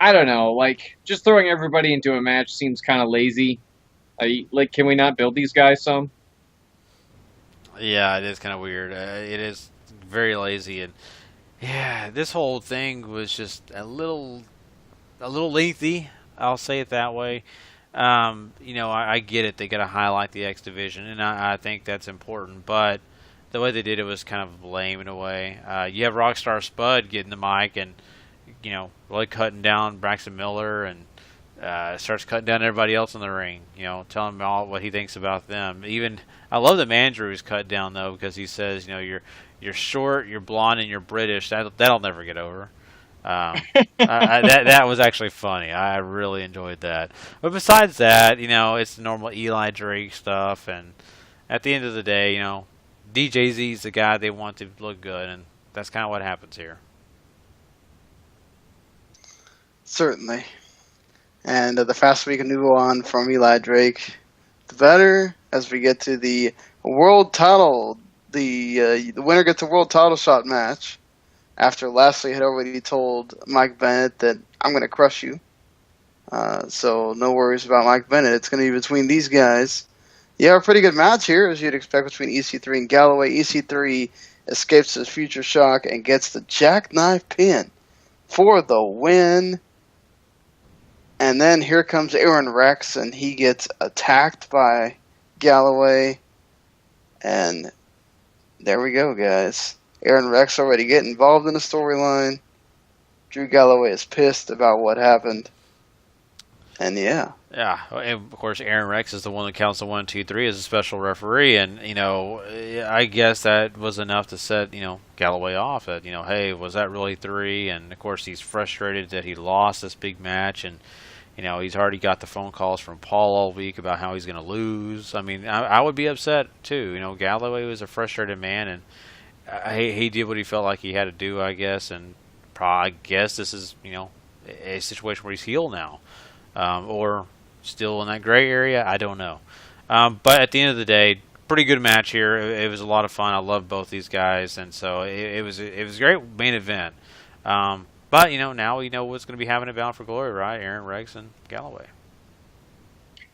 I don't know, like, just throwing everybody into a match seems kind of lazy. Like, can we not build these guys some? Yeah, it is kind of weird. It is very lazy, and yeah, this whole thing was just a little lengthy. I'll say it that way. I get it. They got to highlight the X Division, and I think that's important. But the way they did it was kind of lame in a way. You have Rockstar Spud getting the mic and really cutting down Braxton Miller and starts cutting down everybody else in the ring. Telling them all what he thinks about them. Even I love that Mandrew is cut down though because he says, you're short, you're blonde, and you're British. That'll never get over. That was actually funny. I really enjoyed that. But besides that, it's the normal Eli Drake stuff. And at the end of the day, DJZ's the guy they want to look good, and that's kind of what happens here. Certainly. And the faster we can move on from Eli Drake, the better. As we get to the world title, the winner gets a world title shot match. After Lashley had already told Mike Bennett that I'm going to crush you. So no worries about Mike Bennett. It's going to be between these guys. Yeah, a pretty good match here, as you'd expect, between EC3 and Galloway. EC3 escapes his future shock and gets the jackknife pin for the win. And then here comes Aaron Rex, and he gets attacked by Galloway. And there we go, guys. Aaron Rex already getting involved in the storyline. Drew Galloway is pissed about what happened. And yeah. Yeah, and of course Aaron Rex is the one that counts the 1, 2, 3 as a special referee, and I guess that was enough to set Galloway off. That hey, was that really 3? And of course he's frustrated that he lost this big match, and he's already got the phone calls from Paul all week about how he's going to lose. I mean, I would be upset too. Galloway was a frustrated man, and he did what he felt like he had to do, I guess, and I guess this is a situation where he's healed now, or still in that gray area. I don't know, but at the end of the day, pretty good match here. It was a lot of fun. I love both these guys, and so it was a great main event. But now we know what's going to be happening at Bound for Glory, right? Aaron Rex and Galloway.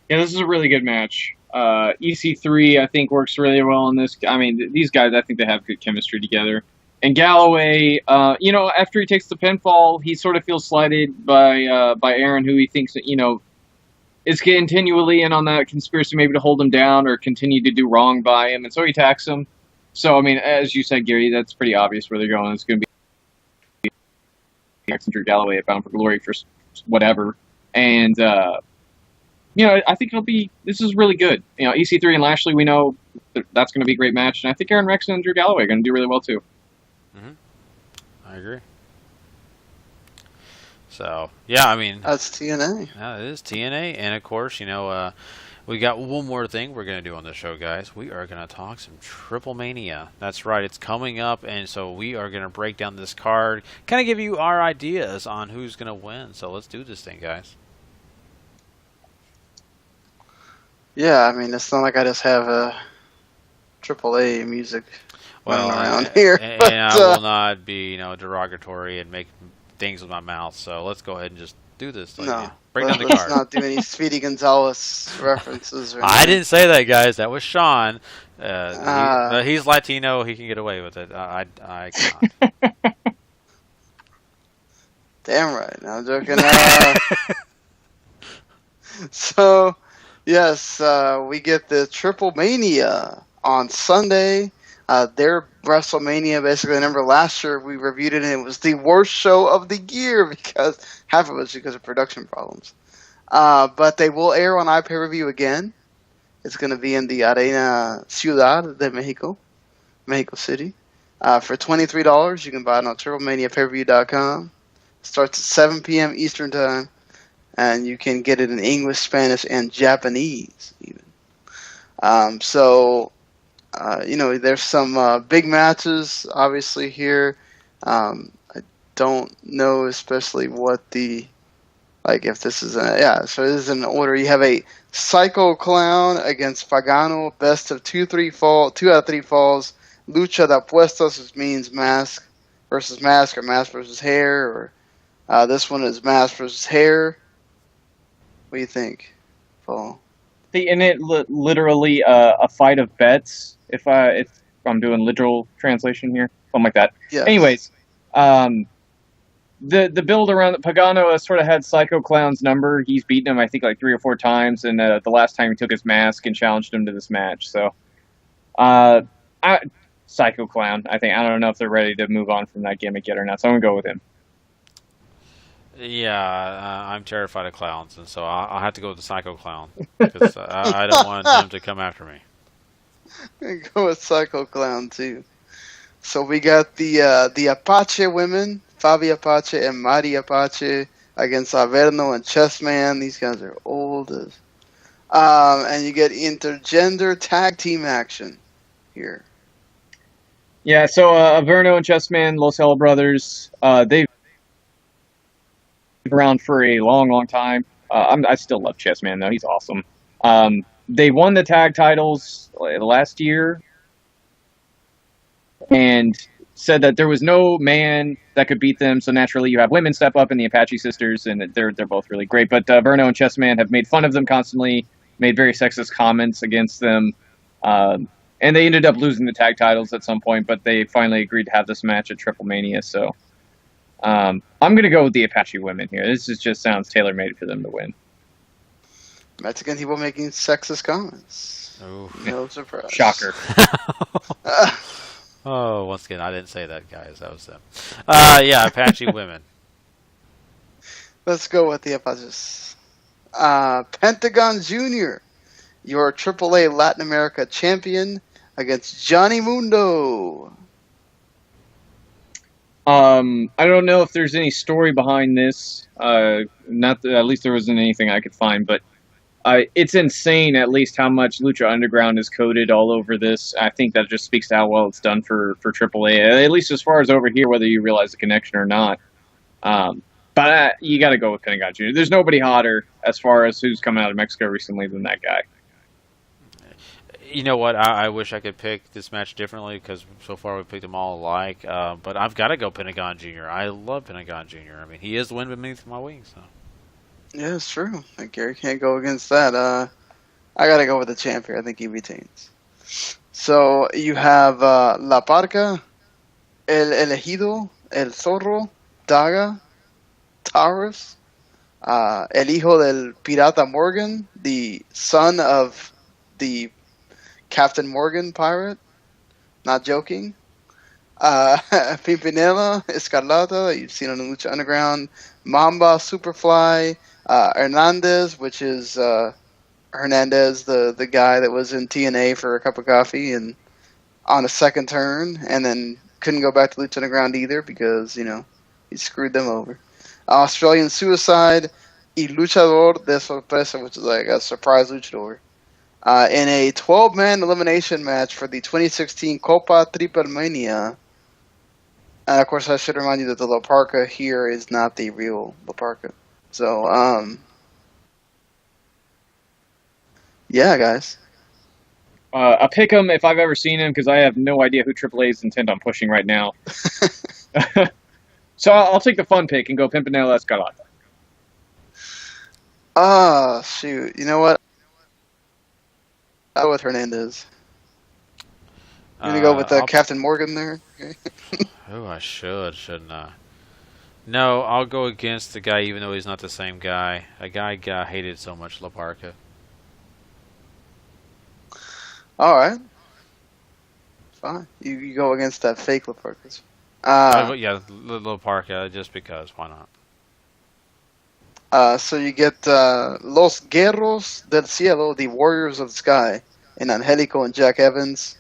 Yeah, this is a really good match. EC3, I think, works really well in this. I mean, these guys, I think they have good chemistry together. And Galloway, after he takes the pinfall, he sort of feels slighted by Aaron, who he thinks, is continually in on that conspiracy maybe to hold him down or continue to do wrong by him. And so he attacks him. So, I mean, as you said, Gary, that's pretty obvious where they're going. It's going to be Drew Galloway at Bound for Glory for whatever. And, I think this is really good. EC3 and Lashley, we know that's going to be a great match. And I think Aaron Rex and Drew Galloway are going to do really well, too. Mm-hmm. I agree. So, yeah, I mean... That's TNA. Yeah, it is TNA. And, of course, we got one more thing we're going to do on the show, guys. We are going to talk some Triplemania. That's right. It's coming up, and so we are going to break down this card, kind of give you our ideas on who's going to win. So let's do this thing, guys. Yeah, I mean, it's not like I just have AAA music Well, running around here. and I will not be, derogatory and make things with my mouth. So let's go ahead and just do this. No, Bring down the let's card. not do any Speedy Gonzalez references or I anything. didn't say that, guys. That was Sean. Ah. He's Latino. He can get away with it. I cannot. Damn right. No, I'm joking. So, yes, we get the Triplemania on Sunday. Their WrestleMania, basically, I remember last year we reviewed it and it was the worst show of the year because half of it's because of production problems. But they will air on iPay-per-view again. It's going to be in the Arena Ciudad de Mexico, Mexico City. For $23, you can buy it on TriplemaniaPayPerView.com. Starts at 7 p.m. Eastern Time, and you can get it in English, Spanish, and Japanese even. There's some big matches, obviously, here. I don't know especially what if this is so this is in order. You have a Psycho Clown against Pagano, best of 2 out of 3 falls. Lucha de Apuestas, which means mask versus mask or mask versus hair, or this one is mask versus hair. What do you think, Paul? And it literally a fight of bets. If I'm doing literal translation here, something like that. Yes. Anyways, the build around Pagano sort of had Psycho Clown's number. He's beaten him, I think, like 3 or 4 times, and the last time he took his mask and challenged him to this match. So, Psycho Clown. I don't know if they're ready to move on from that gimmick yet or not. So I'm gonna go with him. Yeah, I'm terrified of clowns, and so I'll have to go with the Psycho Clown because I don't want him to come after me. Go with Psycho Clown too. So we got the Apache women, Fabi Apache and Mari Apache, against Averno and Chessman. These guys are old as. And you get intergender tag team action here. Yeah, so Averno and Chessman, Los Hell Brothers, they've been around for a long, long time. I still love Chessman, though. He's awesome. They won the tag titles last year and said that there was no man that could beat them, so naturally you have women step up in the Apache Sisters, and they're both really great. But Averno and Chessman have made fun of them constantly, made very sexist comments against them, and they ended up losing the tag titles at some point, but they finally agreed to have this match at Triplemania, so I'm going to go with the Apache women here. This just sounds tailor-made for them to win. Mexican people making sexist comments. Ooh. No surprise. Shocker. Oh, once again, I didn't say that, guys. That was them. Yeah, Apache women. Let's go with the Apaches. Pentagon Jr., your AAA Latin America champion, against Johnny Mundo. I don't know if there's any story behind this. Not that, at least there wasn't anything I could find, but it's insane at least how much Lucha Underground is coded all over this. I think that just speaks to how well it's done for AAA, at least as far as over here, whether you realize the connection or not. But you got to go with Pentagon Jr. There's nobody hotter as far as who's coming out of Mexico recently than that guy. You know what? I wish I could pick this match differently because so far we picked them all alike. But I've got to go Pentagon Jr. I love Pentagon Jr. I mean, he is the wind beneath my wings. So. Yeah, it's true. Gary can't go against that. I got to go with the champ here. I think he retains. So you have La Parca, El Elegido, El Zorro, Daga, Taurus, El Hijo del Pirata Morgan, the son of the Captain Morgan pirate. Not joking. Pimpinela, Escarlata, you've seen on the Lucha Underground, Mamba, Superfly, Hernandez, which is Hernandez, the guy that was in TNA for a cup of coffee and on a second turn, and then couldn't go back to Lucha Underground either because, he screwed them over. Australian Suicide, y Luchador de Sorpresa, which is like a surprise luchador, in a 12-man elimination match for the 2016 Copa Triplemania. And of course, I should remind you that the La Parca here is not the real La Parca. So, yeah, guys. I pick him if I've ever seen him because I have no idea who AAA's intent on pushing right now. So I'll take the fun pick and go Pimpinela Escarlata. Shoot. You know what? I'll go with Hernandez. You gonna go with Captain Morgan there? Oh, I shouldn't I? No, I'll go against the guy, even though he's not the same guy. A guy hated so much, La Parca. All right, fine. You go against that fake La Parca. Yeah, La Parca, just because. Why not? So you get Los Guerreros del Cielo, the Warriors of the Sky, and Angelico and Jack Evans.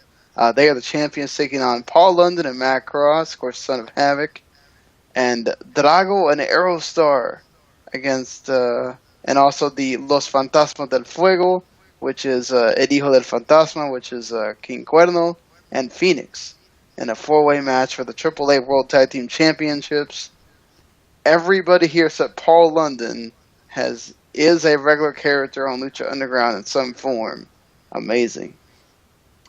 They are the champions, taking on Paul London and Matt Cross, of course, son of Havoc, and Drago and Aerostar against, and also the Los Fantasmas del Fuego, which is El Hijo del Fantasma, which is King Cuerno, and Phoenix, in a four-way match for the AAA World Tag Team Championships. Everybody here except Paul London is a regular character on Lucha Underground in some form. Amazing.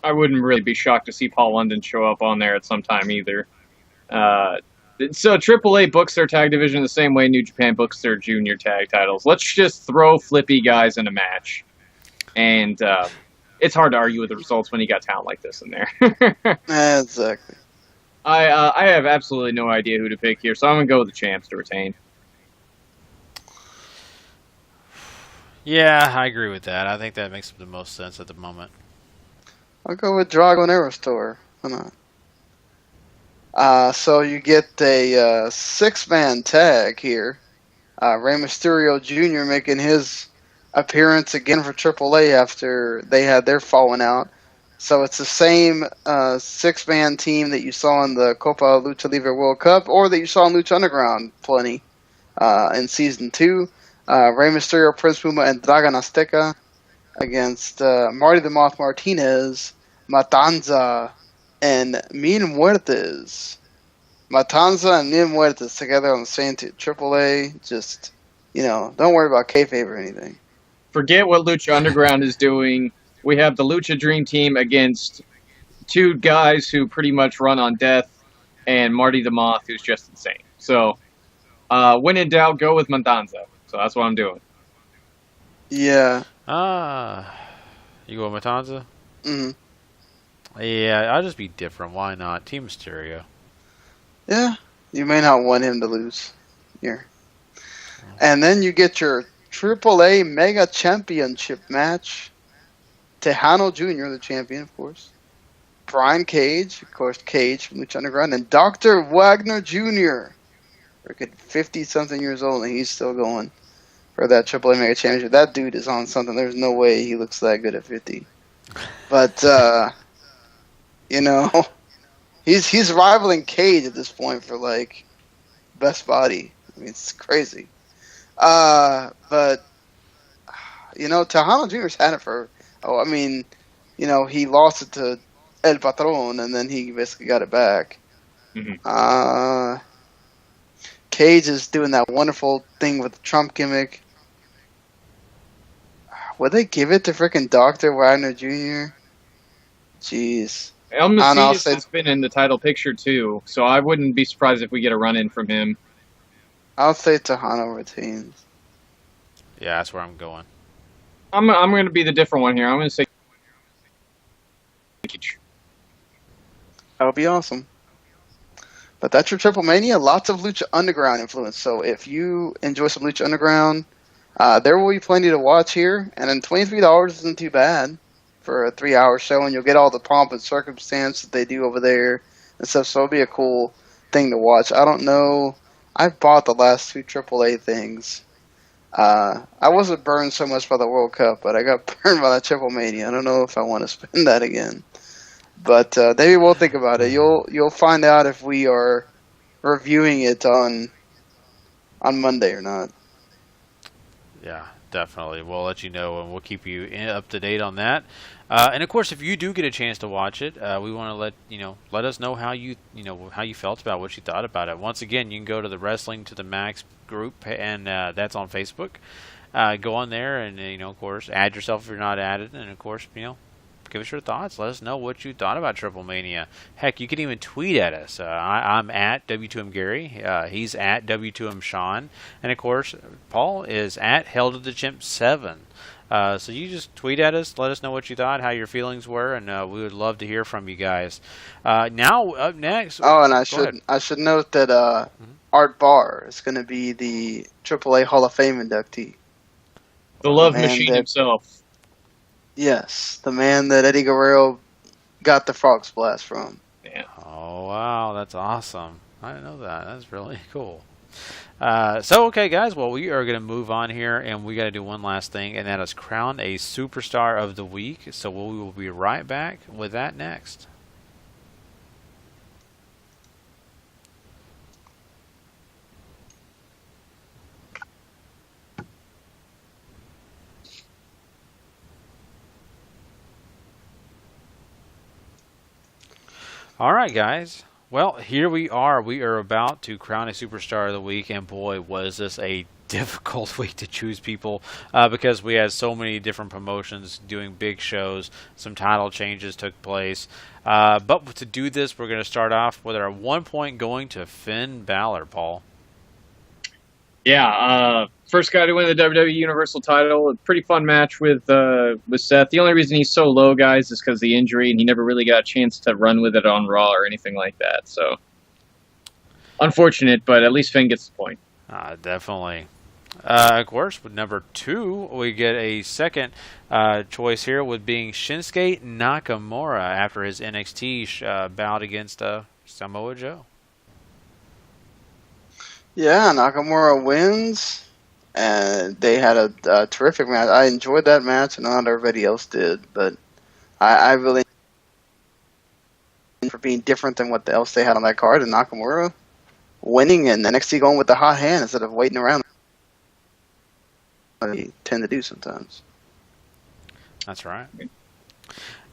I wouldn't really be shocked to see Paul London show up on there at some time either. So AAA books their tag division the same way New Japan books their junior tag titles. Let's just throw flippy guys in a match. And it's hard to argue with the results when you got talent like this in there. Exactly. I have absolutely no idea who to pick here, so I'm going to go with the champs to retain. Yeah, I agree with that. I think that makes the most sense at the moment. I'll go with Drago and Aerostar. Why not? So you get a six-man tag here. Rey Mysterio Jr. making his appearance again for AAA after they had their falling out. So it's the same six-man team that you saw in the Copa Lucha Libre World Cup, or that you saw in Lucha Underground plenty in Season 2. Rey Mysterio, Prince Puma, and Dragon Azteca against Marty the Moth Martinez, Matanza, and Mil Muertes. Matanza and Mil Muertes together on the same AAA. Just, don't worry about kayfabe or anything. Forget what Lucha Underground is doing. We have the Lucha Dream Team against two guys who pretty much run on death, and Marty the Moth, who's just insane. So, when in doubt, go with Matanza. So that's what I'm doing. Yeah. You go with Matanza? Mm-hmm. Yeah, I'll just be different. Why not? Team Mysterio. Yeah, you may not want him to lose here. And then you get your AAA Mega Championship match. Tejano Jr., the champion, of course. Brian Cage, of course, Cage from Lucha Underground. And Dr. Wagner Jr. Freaking 50-something years old, and he's still going for that AAA Mega Championship. That dude is on something. There's no way he looks that good at 50. But, he's rivaling Cage at this point for, best body. I mean, it's crazy. But, Tejano Jr.'s had it for, he lost it to El Patron, and then he basically got it back. Mm-hmm. Cage is doing that wonderful thing with the Trump gimmick. Would they give it to frickin' Dr. Wagner Jr.? Jeez. El Macias has been in the title picture too, so I wouldn't be surprised if we get a run-in from him. I'll say Tejano retains. Yeah, that's where I'm going. I'm going to be the different one here. I'm going to say Cage. That would be awesome. But that's your Triplemania. Lots of Lucha Underground influence. So if you enjoy some Lucha Underground, there will be plenty to watch here. And then $23 isn't too bad for a 3-hour show. And you'll get all the pomp and circumstance that they do over there and stuff. So it'll be a cool thing to watch. I don't know. I bought the last two AAA things. I wasn't burned so much by the World Cup, but I got burned by that Triplemania. I don't know if I want to spend that again. But maybe we'll think about it. You'll find out if we are reviewing it on Monday or not. Yeah, definitely. We'll let you know, and we'll keep you up to date on that. And of course, if you do get a chance to watch it, we want to let us know how you felt about what you thought about it. Once again, you can go to the Wrestling to the Max group, and that's on Facebook. Go on there, and of course, add yourself if you're not added, and of course, Give us your thoughts. Let us know what you thought about Triplemania. Heck, you can even tweet at us. I'm at W2M Gary. He's at W2M Sean. And, of course, Paul is at Hell to the Chimp 7. So you just tweet at us, let us know what you thought, how your feelings were, and we would love to hear from you guys. Now, up next... Oh, and I should note that Art Barr is going to be the AAA Hall of Fame inductee. The love machine himself. Yes, the man that Eddie Guerrero got the frog splash from. Yeah. Oh, wow, that's awesome. I didn't know that. That's really cool. So, okay, guys, well, we are going to move on here, and we got to do one last thing, and that is crown a Superstar of the Week. So we will be right back with that next. All right, guys. Well, here we are. We are about to crown a Superstar of the Week, and boy, was this a difficult week to choose people because we had so many different promotions doing big shows. Some title changes took place. But to do this, we're going to start off with our 1 point going to Finn Balor, Paul. Yeah, first guy to win the WWE Universal title. A pretty fun match with Seth. The only reason he's so low, guys, is because of the injury, and he never really got a chance to run with it on Raw or anything like that. So, unfortunate, but at least Finn gets the point. Definitely. Of course, with number 2, we get a second choice here with being Shinsuke Nakamura after his NXT bout against Samoa Joe. Yeah, Nakamura wins, and they had a terrific match. I enjoyed that match, and not everybody else did, but I really for being different than what else they had on that card, and Nakamura winning and NXT going with the hot hand instead of waiting around. They tend to do sometimes. That's right.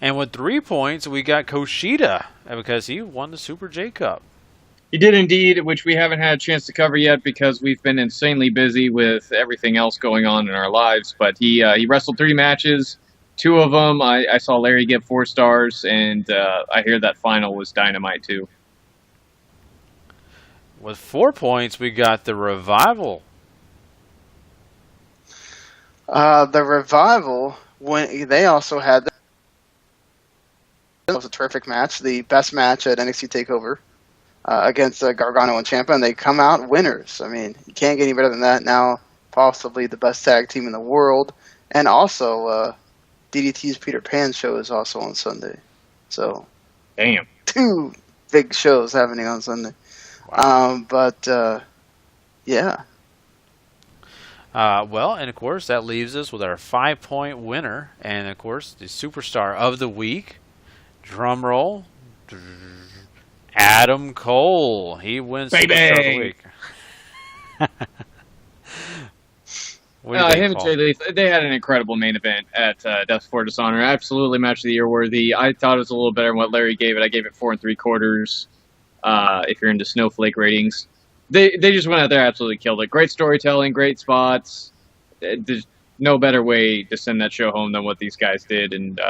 And with 3 points, we got Kushida because he won the Super J Cup. He did indeed, which we haven't had a chance to cover yet because we've been insanely busy with everything else going on in our lives. But he wrestled 3 matches. 2 of them, I saw Larry get 4 stars, and I hear that final was dynamite too. With 4 points, we got the Revival. The Revival, when they also had that was a terrific match, the best match at NXT TakeOver. Against Gargano and Ciampa, and they come out winners. I mean, you can't get any better than that. Now, possibly the best tag team in the world. And also, DDT's Peter Pan show is also on Sunday. So, damn. 2 big shows happening on Sunday. Wow. Yeah. Well, and of course, that leaves us with our 5-point winner. And of course, the Superstar of the Week. Drum roll. Adam Cole. He wins Superstar of the Week. Him and Jay Lee, they had an incredible main event at Death Before Dishonor. Absolutely match of the year worthy. I thought it was a little better than what Larry gave it. I gave it 4 3/4. If you're into snowflake ratings, they just went out there, absolutely killed it. Great storytelling, great spots. There's no better way to send that show home than what these guys did, and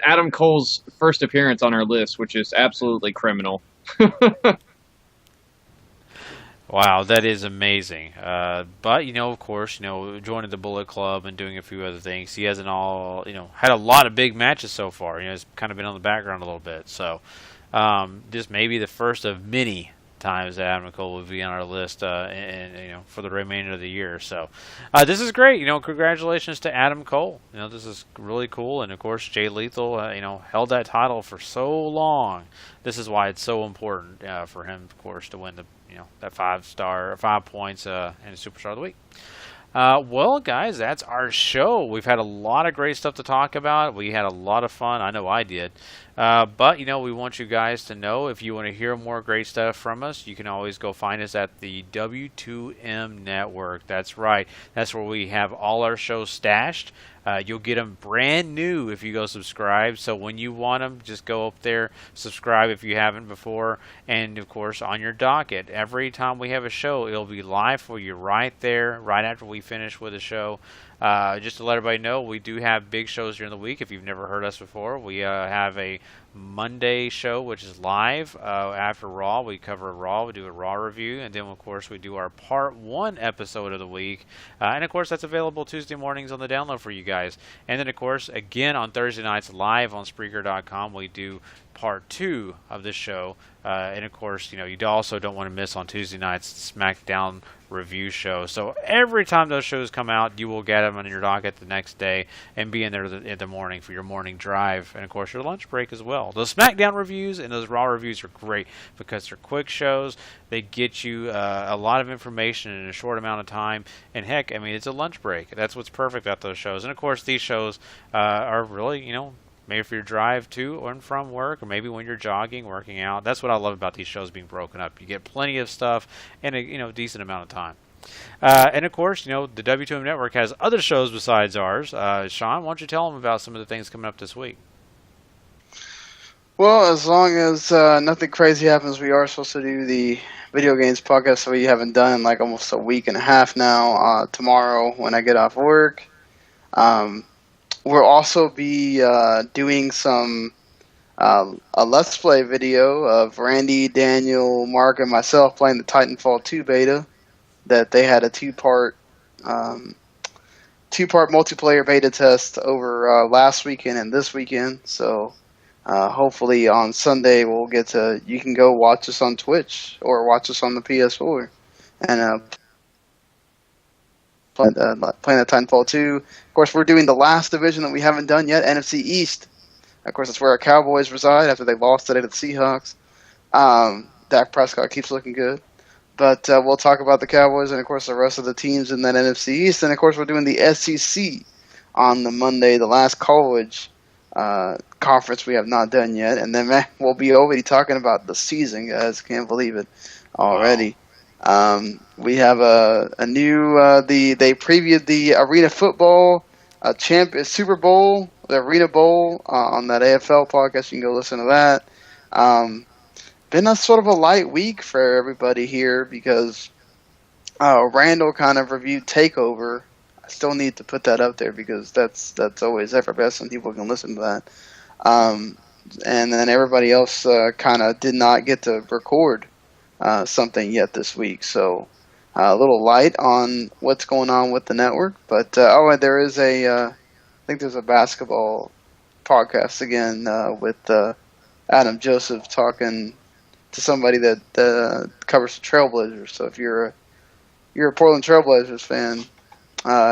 Adam Cole's first appearance on our list, which is absolutely criminal. Wow, that is amazing. But, of course, joining the Bullet Club and doing a few other things, he hasn't had a lot of big matches so far. He's kind of been on the background a little bit. So this may be the first of many times that Adam Cole will be on our list for the remainder of the year. So this is great. Congratulations to Adam Cole. This is really cool. And of course, Jay Lethal, held that title for so long. This is why it's so important for him, of course, to win that 5 points and a Superstar of the Week. Well, guys, that's our show. We've had a lot of great stuff to talk about. We had a lot of fun. I know I did. But, we want you guys to know if you want to hear more great stuff from us, you can always go find us at the W2M Network. That's right. That's where we have all our shows stashed. You'll get them brand new if you go subscribe. So when you want them, just go up there, subscribe if you haven't before. And, of course, on your docket, every time we have a show, it'll be live for you right there, right after we finish with the show. Just to let everybody know, we do have big shows during the week. If you've never heard us before, we have a Monday show, which is live after Raw. We cover Raw. We do a Raw review. And then, of course, we do our Part 1 episode of the week. And, of course, that's available Tuesday mornings on the download for you guys. And then, of course, again, on Thursday nights live on Spreaker.com, we do Part 2 of this show. And, of course, you also don't want to miss on Tuesday nights SmackDown review show. So every time those shows come out, you will get them on your docket the next day and be in there in the morning for your morning drive and, of course, your lunch break as well. Those SmackDown reviews and those Raw reviews are great because they're quick shows. They get you a lot of information in a short amount of time. And, heck, I mean, it's a lunch break. That's what's perfect about those shows. And, of course, these shows are really, maybe for your drive to and from work, or maybe when you're jogging, working out. That's what I love about these shows being broken up. You get plenty of stuff in a decent amount of time. And of course, the W2M Network has other shows besides ours. Sean, why don't you tell them about some of the things coming up this week? Well, as long as nothing crazy happens, we are supposed to do the video games podcast that we haven't done in like almost a week and a half now. Tomorrow when I get off work. We'll also be doing some a Let's Play video of Randy, Daniel, Mark, and myself playing the Titanfall 2 beta. That they had a two-part multiplayer beta test over last weekend and this weekend. So hopefully on Sunday you can go watch us on Twitch or watch us on the PS4 and playing the Titanfall 2. Of course, we're doing the last division that we haven't done yet, NFC East. Of course, that's where our Cowboys reside after they lost today to the Seahawks. Dak Prescott keeps looking good. But we'll talk about the Cowboys and, of course, the rest of the teams in that NFC East. And, of course, we're doing the SEC on the Monday, the last college conference we have not done yet. And then we'll be already talking about the season, guys. Can't believe it already. Wow. We have a new they previewed the Arena Football Super Bowl, the Arena Bowl on that AFL podcast. You can go listen to that. Been a sort of a light week for everybody here because Randall kind of reviewed TakeOver. I still need to put that up there because that's always effervescent and people can listen to that. And then everybody else kind of did not get to record something yet this week. So a little light on what's going on with the network. But there is I think there's a basketball podcast again with Adam Joseph talking to somebody that covers the Trailblazers. So if you're a Portland Trailblazers fan,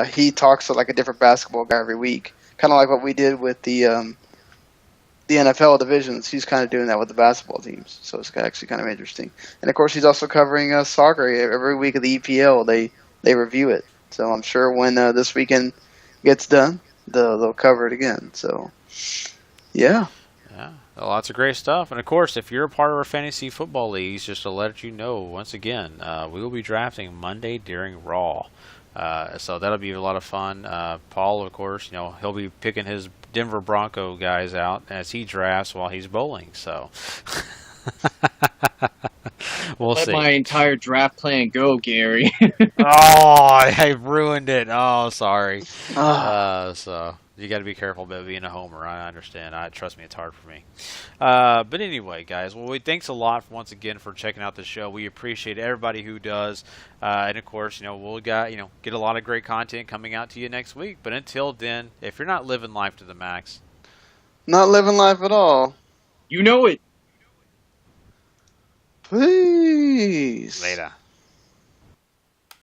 he talks to like a different basketball guy every week, kind of like what we did with the NFL divisions. He's kind of doing that with the basketball teams, so it's actually kind of interesting. And of course, he's also covering soccer every week of the EPL. They review it, so I'm sure when this weekend gets done, they'll cover it again. So, yeah. Lots of great stuff. And, of course, if you're a part of our fantasy football leagues, just to let you know, once again, we will be drafting Monday during Raw. So that'll be a lot of fun. Paul, of course, he'll be picking his Denver Bronco guys out as he drafts while he's bowling. So we'll see. Let my entire draft plan go, Gary. I ruined it. Oh, sorry. So you got to be careful about being a homer. I understand. Trust me, it's hard for me. But anyway, guys, thanks a lot once again for checking out the show. We appreciate everybody who does. And of course, we'll get a lot of great content coming out to you next week. But until then, if you're not living life to the max, not living life at all. You know it. Please. Later.